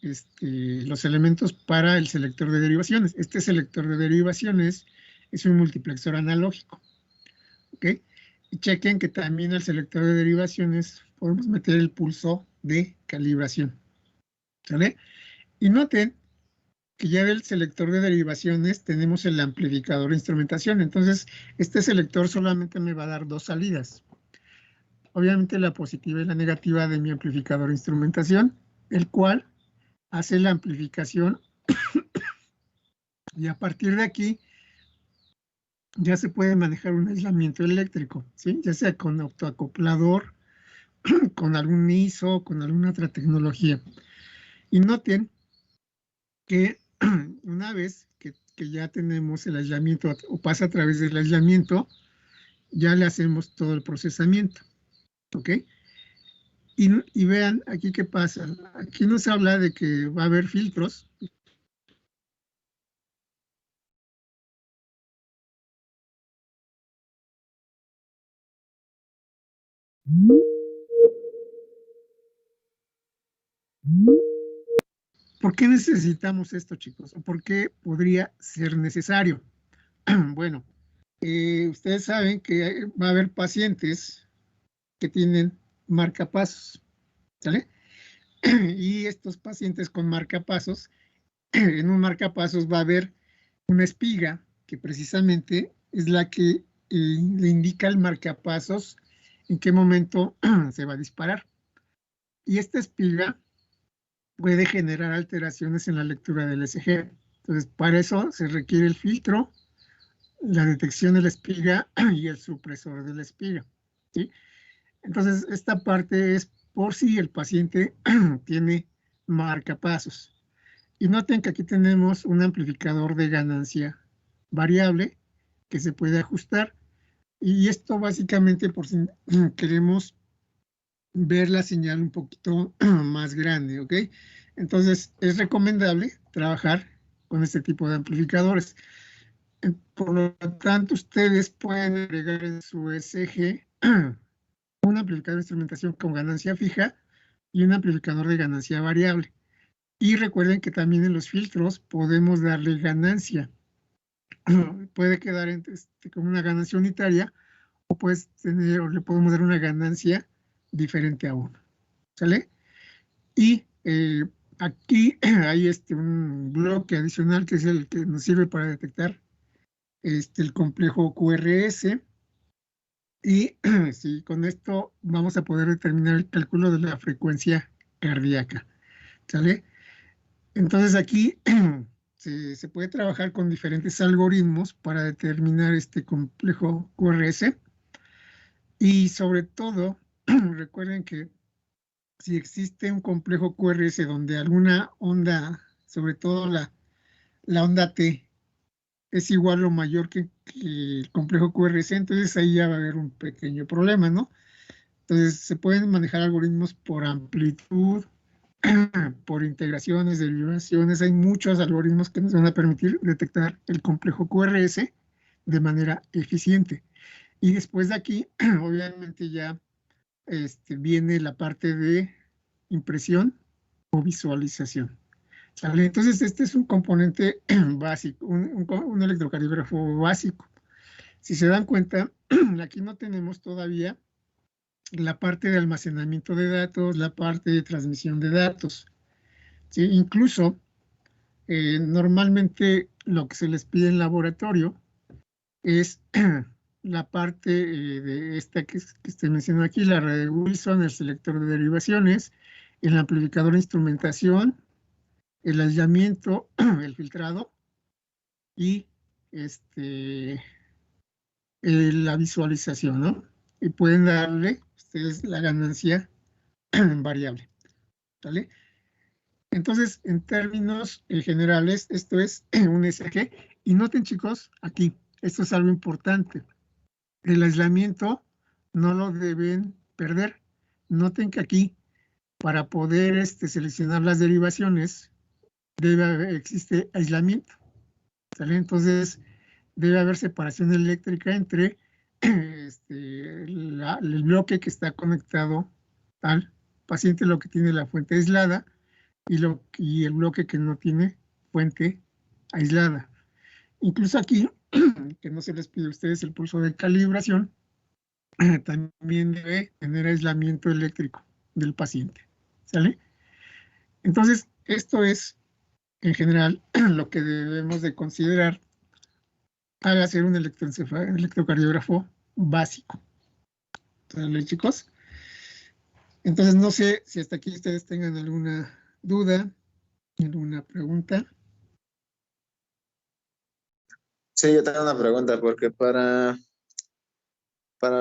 los elementos para el selector de derivaciones. Este selector de derivaciones es un multiplexor analógico, ¿ok? Y chequen que también al selector de derivaciones podemos meter el pulso de calibración, ¿sale? Y noten que ya del selector de derivaciones tenemos el amplificador de instrumentación. Entonces, este selector solamente me va a dar dos salidas. obviamente la positiva y la negativa de mi amplificador de instrumentación, el cual hace la amplificación y a partir de aquí ya se puede manejar un aislamiento eléctrico, ¿sí? Ya sea con autoacoplador, con algún ISO, con alguna otra tecnología. Y noten que una vez que ya tenemos el aislamiento o pasa a través del aislamiento, ya le hacemos todo el procesamiento, ¿ok? Y vean aquí qué pasa. Aquí nos habla de que va a haber filtros. ¿Por qué necesitamos esto, chicos? ¿O por qué podría ser necesario? Bueno, ustedes saben que va a haber pacientes que tienen marcapasos, ¿sale? Y estos pacientes con marcapasos, en un marcapasos va a haber una espiga que precisamente es la que le indica al marcapasos en qué momento se va a disparar. Y esta espiga puede generar alteraciones en la lectura del ECG. Entonces, para eso se requiere el filtro, la detección de la espiga y el supresor de la espiga, ¿sí? Entonces, esta parte es por si el paciente tiene marcapasos. Y noten que aquí tenemos un amplificador de ganancia variable que se puede ajustar. Y esto básicamente por si queremos ver la señal un poquito más grande, ¿ok? Entonces, es recomendable trabajar con este tipo de amplificadores. Por lo tanto, ustedes pueden agregar en su ECG un amplificador de instrumentación con ganancia fija y un amplificador de ganancia variable. Y recuerden que también en los filtros podemos darle ganancia. Puede quedar como una ganancia unitaria o, o le podemos dar una ganancia diferente a uno. ¿Sale? Y aquí hay un bloque adicional que es el que nos sirve para detectar el complejo QRS. Y sí, con esto vamos a poder determinar el cálculo de la frecuencia cardíaca. ¿Sale? Entonces aquí se puede trabajar con diferentes algoritmos para determinar este complejo QRS. Y sobre todo, recuerden que si existe un complejo QRS donde alguna onda, sobre todo la onda T, es igual o mayor que el complejo QRS, entonces ahí ya va a haber un pequeño problema, ¿no? Entonces se pueden manejar algoritmos por amplitud, por integraciones, derivaciones. Hay muchos algoritmos que nos van a permitir detectar el complejo QRS de manera eficiente. Y después de aquí, obviamente ya viene la parte de impresión o visualización. ¿Sale? Entonces, este es un componente básico, un electrocardiógrafo básico. Si se dan cuenta, aquí no tenemos todavía la parte de almacenamiento de datos, la parte de transmisión de datos. ¿Sí? Incluso, normalmente lo que se les pide en laboratorio es la parte de esta que estoy mencionando aquí, la red de Wilson, el selector de derivaciones, el amplificador de instrumentación, el aislamiento, el filtrado y la visualización, ¿no? Y pueden darle ustedes la ganancia variable, ¿vale? Entonces, en términos generales, esto es un ECG. Y noten, chicos, aquí, esto es algo importante. El aislamiento no lo deben perder. Noten que aquí, para poder seleccionar las derivaciones, existe aislamiento. ¿Sale? Entonces, debe haber separación eléctrica entre el bloque que está conectado al paciente, lo que tiene la fuente aislada, y el bloque que no tiene fuente aislada. Incluso aquí, que no se les pide a ustedes el pulso de calibración, también debe tener aislamiento eléctrico del paciente. ¿Sale? Entonces, esto es, en general, lo que debemos de considerar al hacer un electrocardiógrafo básico. ¿Sale, chicos? Entonces, no sé si hasta aquí ustedes tengan alguna duda, alguna pregunta. Sí, yo tengo una pregunta, porque para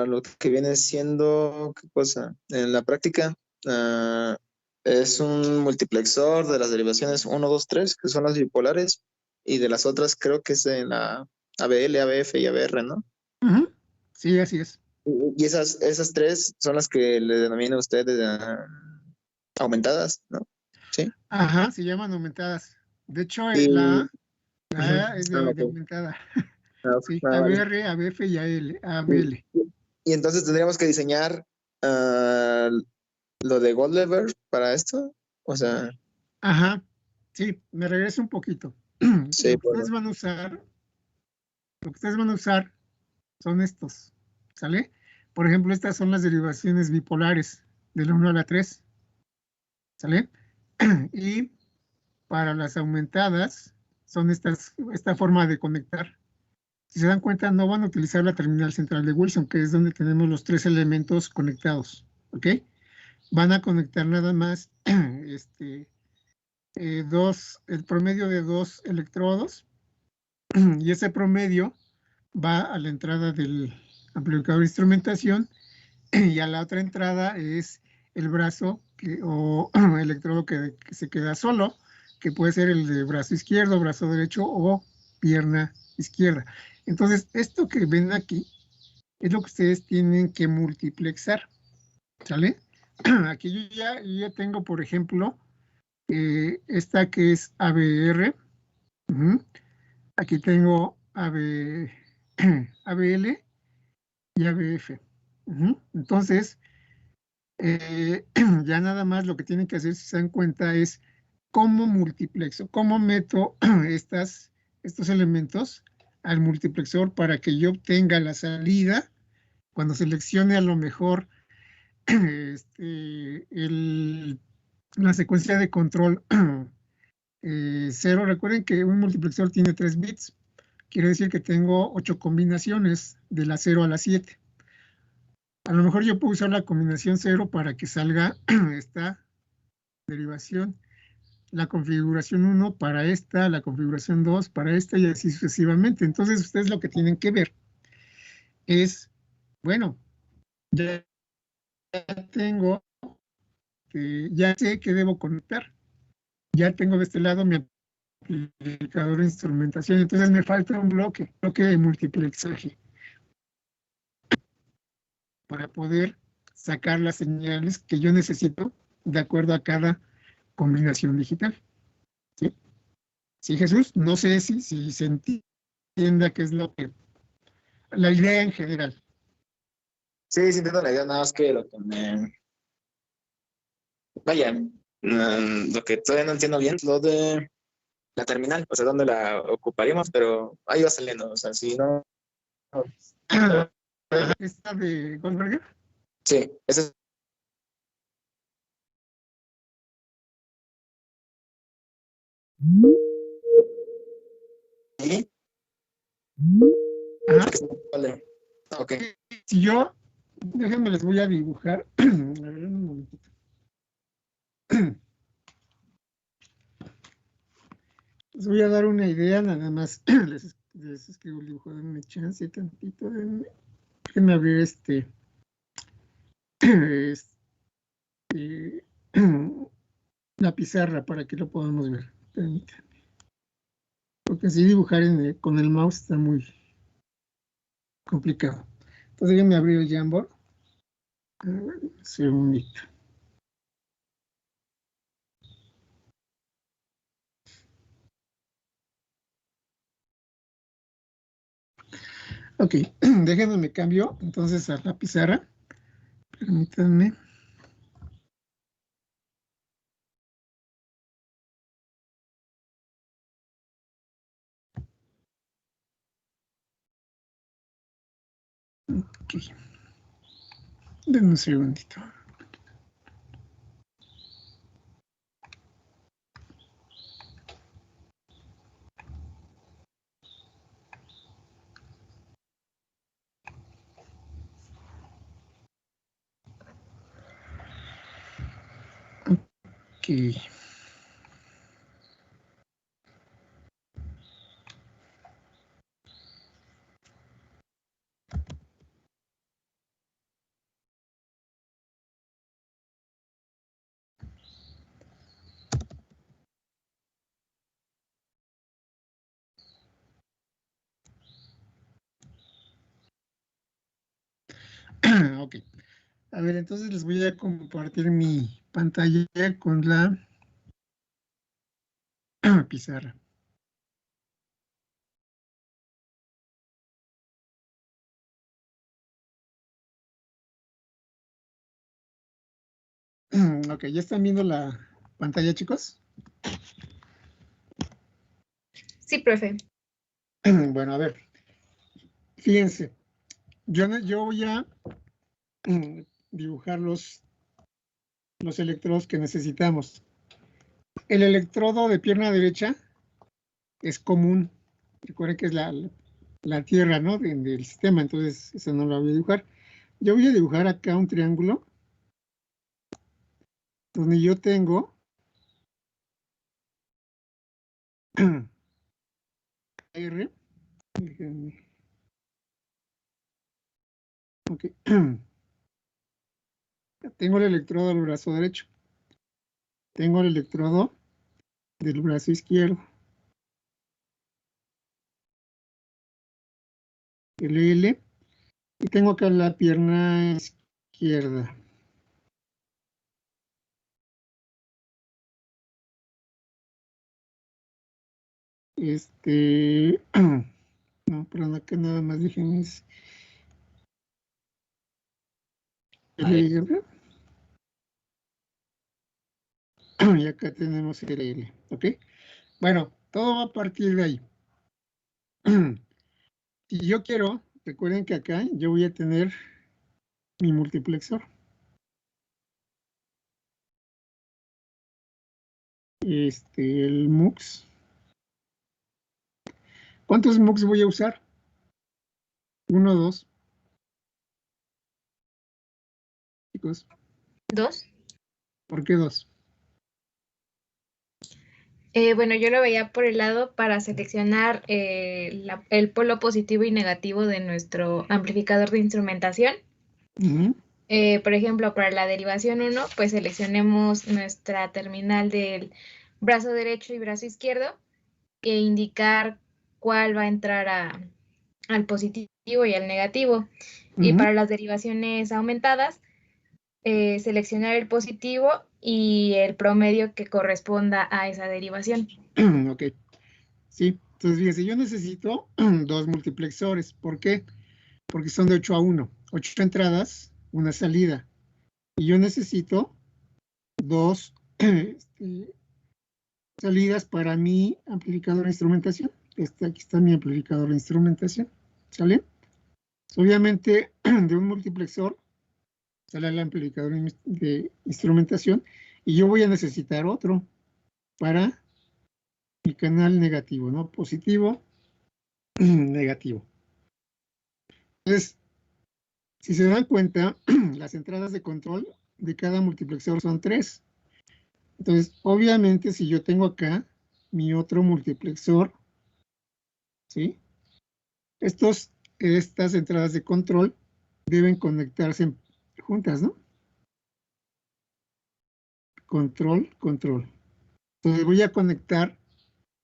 lo que viene siendo, ¿qué cosa? En la práctica, es un multiplexor de las derivaciones 1, 2, 3, que son las bipolares, y de las otras creo que es en la ABL, ABF y ABR, ¿no? Ujú. Sí, así es. Y esas tres son las que le denomina usted aumentadas, ¿no? Sí. Ajá, se llaman aumentadas. De hecho, Y, la ujú. A es de Ok. aumentada. Sí, Vale. ABR, ABF y Y, ABL. y entonces tendríamos que diseñar lo de Goldlever para esto. O sea, Ajá, sí, me regreso un poquito. sí, Lo que ustedes van a usar, son estos, ¿sale? Por ejemplo, estas son las derivaciones bipolares de la 1 a la 3, ¿sale? Y para las aumentadas son esta forma de conectar. Si se dan cuenta, no van a utilizar la terminal central de Wilson, que es donde tenemos los 3 elementos conectados, ¿ok? Van a conectar nada más el promedio de 2 electrodos, y ese promedio va a la entrada del amplificador de instrumentación, y a la otra entrada es el brazo o electrodo que se queda solo, que puede ser el de brazo izquierdo, brazo derecho o pierna izquierda. Entonces, esto que ven aquí es lo que ustedes tienen que multiplexar, ¿sale? Aquí yo ya tengo, por ejemplo, esta que es ABR. Aquí tengo ABL y ABF. Entonces, ya nada más lo que tienen que hacer, si se dan cuenta, es cómo multiplexo, cómo meto estos elementos al multiplexor para que yo obtenga la salida cuando seleccione a lo mejor la secuencia de control 0. Recuerden que un multiplexor tiene 3 bits. Quiere decir que tengo 8 combinaciones de la 0 a la 7. A lo mejor yo puedo usar la combinación 0 para que salga esta derivación, la configuración 1 para esta, la configuración 2 para esta, y así sucesivamente. Entonces, ustedes lo que tienen que ver es, bueno, ya tengo, ya sé que debo conectar, ya tengo de este lado mi amplificador de instrumentación, entonces me falta un bloque de multiplexaje para poder sacar las señales que yo necesito de acuerdo a cada combinación digital. ¿Sí? ¿Sí, Jesús? No sé si se entienda qué es la idea en general. sí, sí entiendo la idea, nada más que vaya, lo que todavía no entiendo bien es lo de la terminal, o sea, dónde la ocuparíamos, pero ahí va saliendo, o sea, si no. ¿Esta de Goldberger? Sí, ese es. ¿Sí? Ajá. Vale. Ok. Si yo, déjenme, les voy a dibujar. A ver, un momentito. Les voy a dar una idea, nada más. Les escribo el dibujo, denme chance tantito. Déjenme abrir la pizarra para que lo podamos ver. Permítanme. Porque así dibujar con el mouse está muy complicado. Entonces déjenme abrir el Jamboard. A ver, un segundito. Ok, déjenme me cambio entonces a la pizarra. Permítanme. Ok. Denme un segundito. Ok. Ok. A ver, entonces les voy a compartir mi pantalla con la pizarra. Ok, ¿ya están viendo la pantalla, chicos? Sí, profe. Bueno, a ver, fíjense, yo voy a dibujar los electrodos que necesitamos. El electrodo de pierna derecha es común. Recuerden que es la tierra, ¿no? Del sistema, entonces eso no lo voy a dibujar. Yo voy a dibujar acá un triángulo donde yo tengo R. Ok. Tengo el electrodo del brazo derecho. Tengo el electrodo del brazo izquierdo. El L. Y tengo acá la pierna izquierda. No, perdón, acá nada más déjenme. LR. Y acá tenemos LL, ¿ok? Bueno, todo va a partir de ahí. Si yo quiero, recuerden que acá yo voy a tener mi multiplexor. El MUX. ¿Cuántos MUX voy a usar? 1, 2. Chicos. 2. ¿Por qué 2? Bueno, yo lo veía por el lado para seleccionar el polo positivo y negativo de nuestro amplificador de instrumentación. Por ejemplo, para la derivación 1, pues seleccionemos nuestra terminal del brazo derecho y brazo izquierdo e indicar cuál va a entrar al positivo y al negativo. Y para las derivaciones aumentadas, seleccionar el positivo y el promedio que corresponda a esa derivación. Ok. Sí, entonces fíjense, yo necesito 2 multiplexores. ¿Por qué? Porque son de 8 a 1. 8 entradas, una salida. Y yo necesito 2 salidas para mi amplificador de instrumentación. Aquí está mi amplificador de instrumentación. ¿Sale? Obviamente, de un multiplexor sale el amplificador de instrumentación y yo voy a necesitar otro para mi canal negativo, ¿no? Positivo, negativo. Entonces, si se dan cuenta, las entradas de control de cada multiplexor son 3. Entonces, obviamente, si yo tengo acá mi otro multiplexor, ¿sí? Estas entradas de control deben conectarse juntas, ¿no? Control, control. Entonces voy a conectar,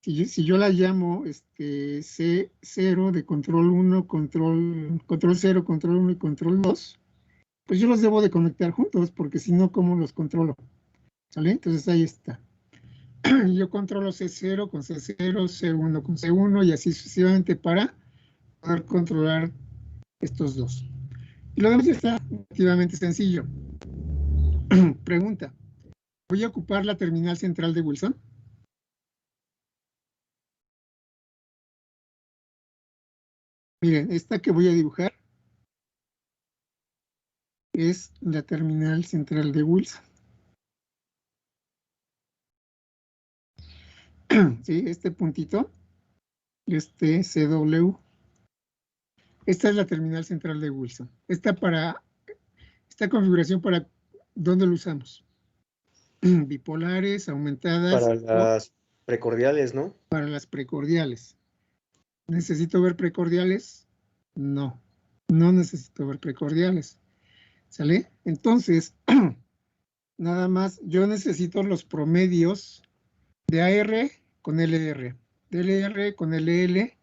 si yo la llamo C0 de control 1, control 0, control 1 y control 2, pues yo los debo de conectar juntos, porque si no, ¿cómo los controlo? ¿Sale? Entonces ahí está. Yo controlo C0 con C0, C1 con C1 y así sucesivamente para poder controlar estos dos. Y lo demás está relativamente sencillo. Pregunta. ¿Voy a ocupar la terminal central de Wilson? Miren, esta que voy a dibujar es la terminal central de Wilson. ¿Sí? Este puntito, CW. Esta es la terminal central de Wilson. Esta configuración, ¿para dónde lo usamos? bipolares, aumentadas. Para las precordiales, ¿no? Para las precordiales. ¿Necesito ver precordiales? No, no necesito ver precordiales. ¿Sale? Entonces, nada más, yo necesito los promedios de AR con LR, de LR con LL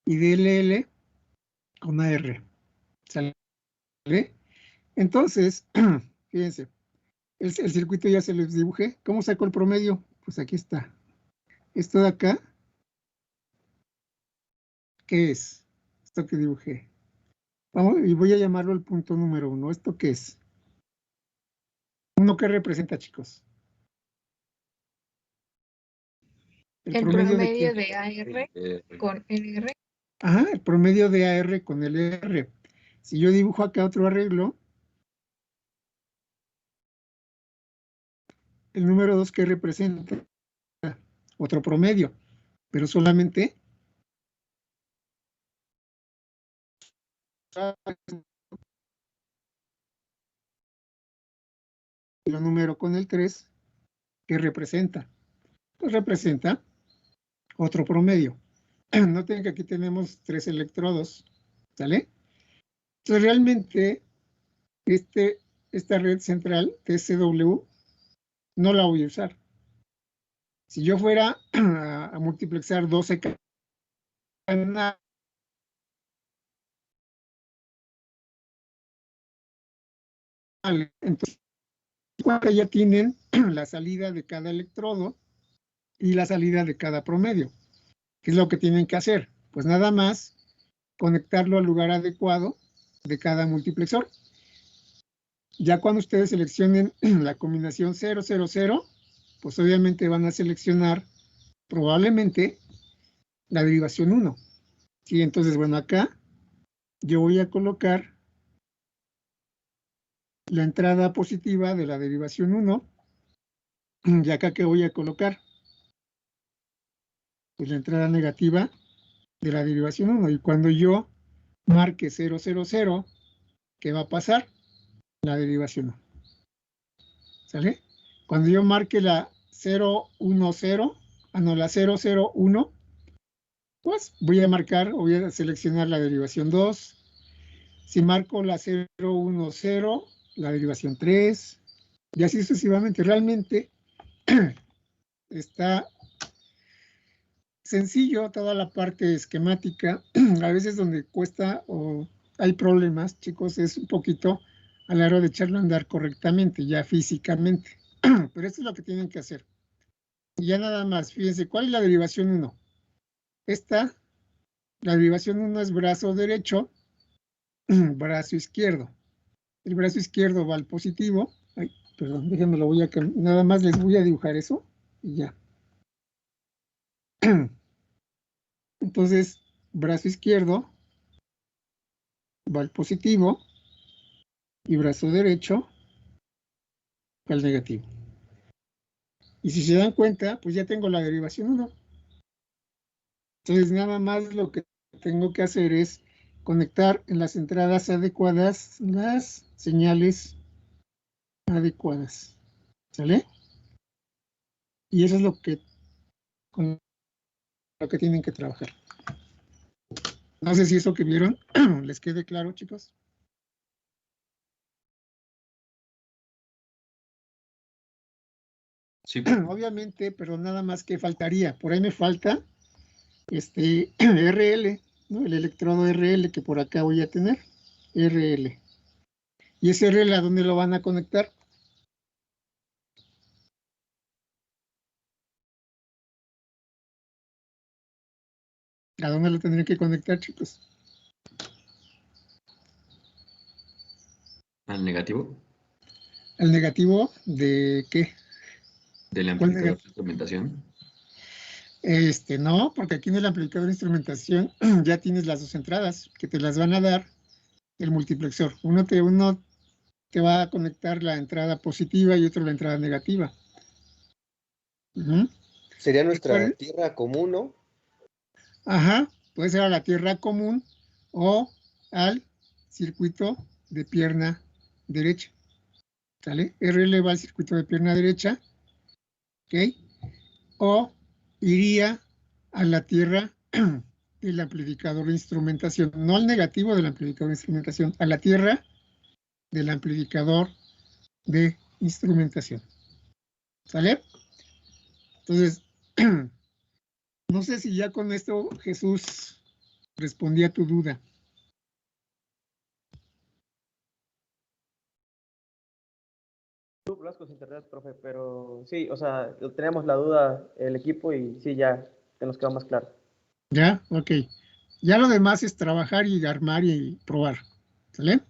y de LL con AR. ¿Sale? Entonces, fíjense, el circuito ya se les dibujé. ¿Cómo saco el promedio? Pues aquí está. Esto de acá, ¿qué es? Esto que dibujé. Vamos, y voy a llamarlo el punto número 1. ¿Esto qué es? ¿Uno qué representa, chicos? El promedio de AR con LR. Ajá, el promedio de AR con LR. Si yo dibujo acá otro arreglo, el número 2, ¿qué representa? Otro promedio, pero solamente el número con el 3, ¿qué representa? Pues representa otro promedio. Noten que aquí tenemos 3 electrodos, ¿sale? Entonces realmente esta red central TSW no la voy a usar. Si yo fuera a multiplexar 12 canales, entonces ya tienen la salida de cada electrodo y la salida de cada promedio. ¿Qué es lo que tienen que hacer? Pues nada más conectarlo al lugar adecuado de cada multiplexor. Ya cuando ustedes seleccionen la combinación 000, pues obviamente van a seleccionar probablemente la derivación 1. ¿Sí? Entonces, bueno, acá yo voy a colocar la entrada positiva de la derivación 1. ¿Y acá qué voy a colocar? Pues la entrada negativa de la derivación 1. Y cuando yo marque 000, ¿qué va a pasar? La derivación 1. ¿Sale? Cuando yo marque la 010, la 001, pues voy a marcar o voy a seleccionar la derivación 2. Si marco la 010, la derivación 3, y así sucesivamente. Realmente está sencillo toda la parte esquemática. A veces donde cuesta o hay problemas, chicos, es un poquito a la hora de echarlo a andar correctamente, ya físicamente. Pero esto es lo que tienen que hacer. Y ya nada más, fíjense, ¿cuál es la derivación 1? La derivación 1 es brazo derecho, brazo izquierdo. El brazo izquierdo va al positivo. Ay, perdón, déjenme lo voy a cambiar. Nada más les voy a dibujar eso y ya. Entonces, brazo izquierdo va al positivo y brazo derecho al negativo. Y si se dan cuenta, pues ya tengo la derivación 1. Entonces, nada más lo que tengo que hacer es conectar en las entradas adecuadas las señales adecuadas. ¿Sale? Y eso es con lo que tienen que trabajar. No sé si eso que vieron les quede claro, chicos. Sí. Obviamente, pero nada más que faltaría. Por ahí me falta RL, ¿no? El electrodo RL que por acá voy a tener. RL. ¿Y ese RL a dónde lo van a conectar? ¿A dónde lo tendrían que conectar, chicos? ¿Al negativo? ¿Al negativo de qué? ¿Del amplificador de instrumentación? No, porque aquí en el amplificador de instrumentación ya tienes las dos entradas que te las van a dar el multiplexor. Uno te va a conectar la entrada positiva y otro la entrada negativa. Sería nuestra tierra común, ¿no? Ajá, puede ser a la tierra común o al circuito de pierna derecha. ¿Sale? RL va al circuito de pierna derecha ¿ok? O iría a la tierra del amplificador de instrumentación, no al negativo del amplificador de instrumentación, a la tierra del amplificador de instrumentación. ¿Sale? Entonces, no sé si ya con esto Jesús respondí a tu duda. Blasco internet, profe, pero sí, o sea, tenemos la duda el equipo y sí, ya que nos quedó más claro. ¿Ya? Ok. Ya lo demás es trabajar y armar y probar. ¿Sale?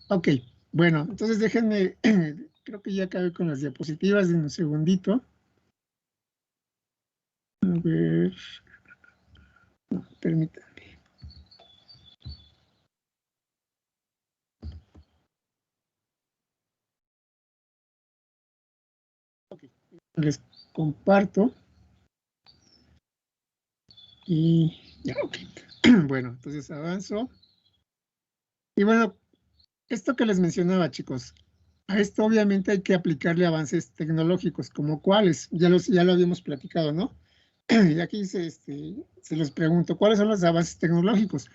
Ok. Bueno, entonces déjenme, creo que ya acabé con las diapositivas en un segundito. A ver. No, permítanme. Ok. Les comparto. Y ya, ok. Bueno, entonces avanzo. Y bueno, esto que les mencionaba, chicos, a esto obviamente hay que aplicarle avances tecnológicos, como cuáles, ya lo habíamos platicado, ¿no? Y aquí se los pregunto, ¿cuáles son los avances tecnológicos?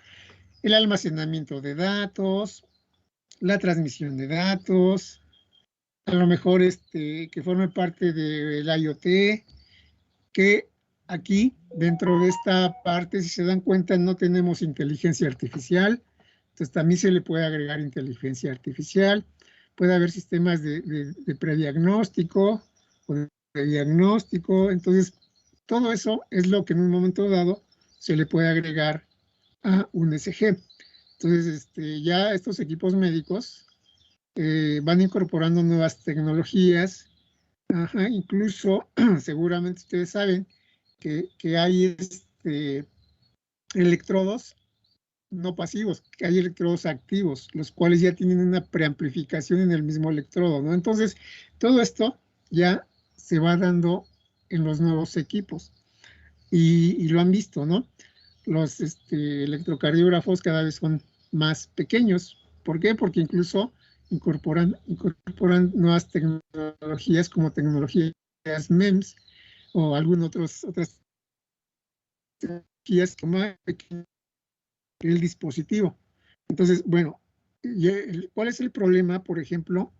El almacenamiento de datos, la transmisión de datos, a lo mejor que forme parte del IoT, que aquí, dentro de esta parte, si se dan cuenta, no tenemos inteligencia artificial, entonces también se le puede agregar inteligencia artificial, puede haber sistemas de prediagnóstico o de diagnóstico, entonces todo eso es lo que en un momento dado se le puede agregar a un ECG. Entonces, ya estos equipos médicos van incorporando nuevas tecnologías, incluso seguramente ustedes saben que hay electrodos no pasivos, que hay electrodos activos, los cuales ya tienen una preamplificación en el mismo electrodo, ¿no? Entonces, todo esto ya se va dando en los nuevos equipos y lo han visto, ¿no? Los electrocardiógrafos cada vez son más pequeños. ¿Por qué? Porque incluso incorporan nuevas tecnologías como tecnologías MEMS o algunas otras tecnologías que más pequeño el dispositivo. Entonces, bueno, ¿cuál es el problema, por ejemplo,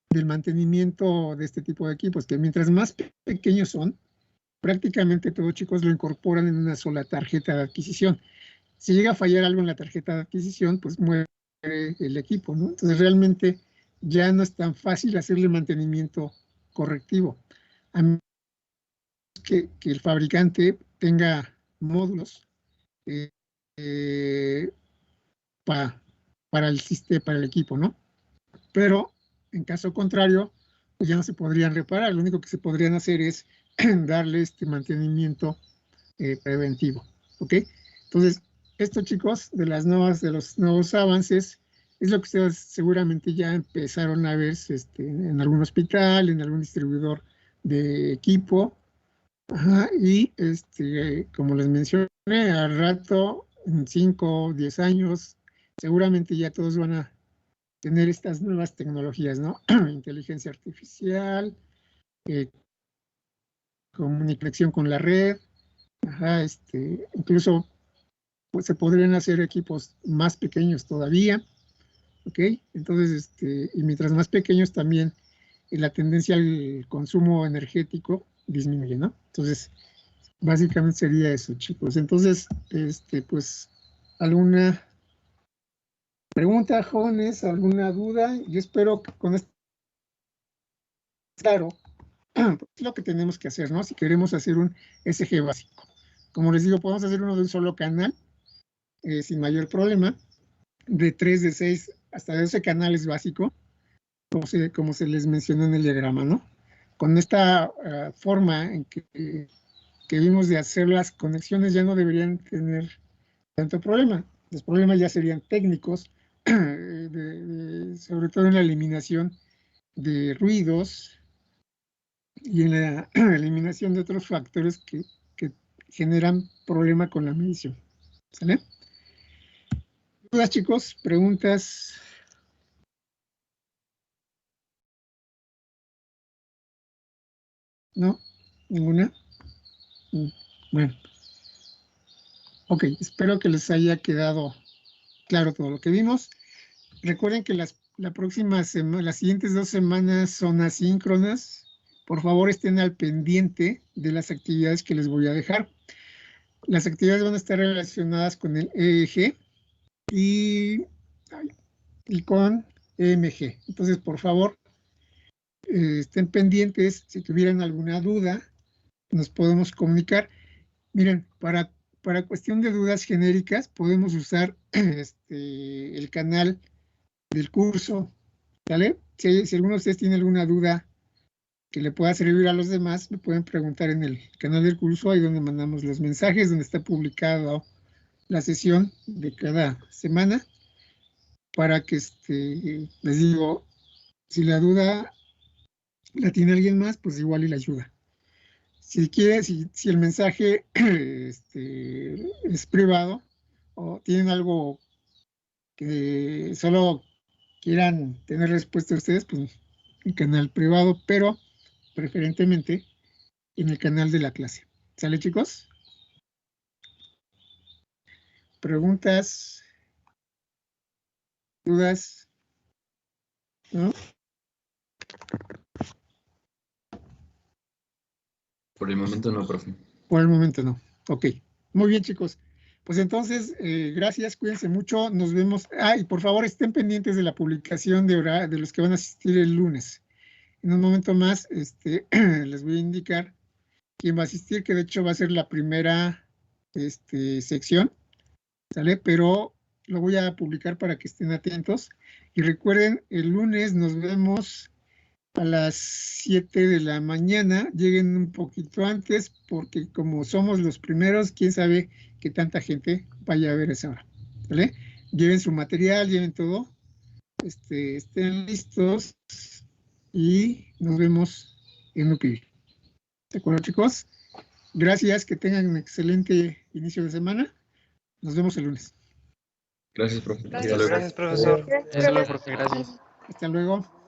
del mantenimiento de este tipo de equipos? Que mientras más pequeños son, prácticamente todos, chicos, lo incorporan en una sola tarjeta de adquisición. Si llega a fallar algo en la tarjeta de adquisición, pues muere el equipo, ¿no? Entonces, realmente ya no es tan fácil hacerle mantenimiento correctivo. A menos que el fabricante tenga módulos para el sistema, para el equipo, ¿no? Pero en caso contrario, pues ya no se podrían reparar. Lo único que se podrían hacer es darle este mantenimiento preventivo, ¿ok? Entonces, esto, chicos, de los nuevos avances, es lo que ustedes seguramente ya empezaron a ver en algún hospital, en algún distribuidor de equipo, y como les mencioné, al rato, en 5 o 10 años, seguramente ya todos van a tener estas nuevas tecnologías, ¿no? Inteligencia artificial, conexión con la red, incluso pues, se podrían hacer equipos más pequeños todavía, ¿ok? Entonces, y mientras más pequeños también, la tendencia al consumo energético disminuye, ¿no? Entonces, básicamente sería eso, chicos. Entonces, pues, ¿alguna pregunta, jóvenes? ¿Alguna duda? Yo espero que con esto, claro, es lo que tenemos que hacer, ¿no? Si queremos hacer un SG básico. Como les digo, podemos hacer uno de un solo canal, sin mayor problema, de 3, de 6, hasta 12 canales básico, como se les mencionó en el diagrama, ¿no? Con esta forma en que vimos de hacer las conexiones, ya no deberían tener tanto problema. Los problemas ya serían técnicos, sobre todo en la eliminación de ruidos y en la eliminación de otros factores que generan problema con la medición. ¿Sale? ¿Dudas, chicos? ¿Preguntas? ¿No? ¿Ninguna? Bueno. Ok, espero que les haya quedado claro todo lo que vimos. Recuerden que las siguientes 2 semanas son asíncronas. Por favor, estén al pendiente de las actividades que les voy a dejar. Las actividades van a estar relacionadas con el EEG y con EMG. Entonces, por favor, estén pendientes. Si tuvieran alguna duda, nos podemos comunicar. Miren, para cuestión de dudas genéricas, podemos usar el canal del curso, ¿vale? Si alguno de ustedes tiene alguna duda que le pueda servir a los demás, me pueden preguntar en el canal del curso, ahí donde mandamos los mensajes, donde está publicado la sesión de cada semana, para que, les digo, si la duda la tiene alguien más, pues igual y la ayuda. Si quiere, si el mensaje es privado o tienen algo que solo quieran tener respuesta a ustedes, pues en canal privado, pero preferentemente en el canal de la clase. ¿Sale, chicos? ¿Preguntas? ¿Dudas? ¿No? Por el momento no, profe. Por el momento no. Ok. Muy bien, chicos. Pues entonces, gracias, cuídense mucho. Nos vemos. Y por favor, estén pendientes de la publicación de los que van a asistir el lunes. En un momento más, les voy a indicar quién va a asistir, que de hecho va a ser la primera sección, ¿sale? Pero lo voy a publicar para que estén atentos. Y recuerden, el lunes nos vemos a las 7 de la mañana. Lleguen un poquito antes, porque como somos los primeros, quién sabe qué tanta gente vaya a ver esa hora, ¿vale? Lleven su material, lleven todo, estén listos y nos vemos en UPI. ¿De acuerdo, chicos? Gracias, que tengan un excelente inicio de semana. Nos vemos el lunes. Gracias, profe. Gracias, profesor. Gracias, profe. Gracias. Hasta luego.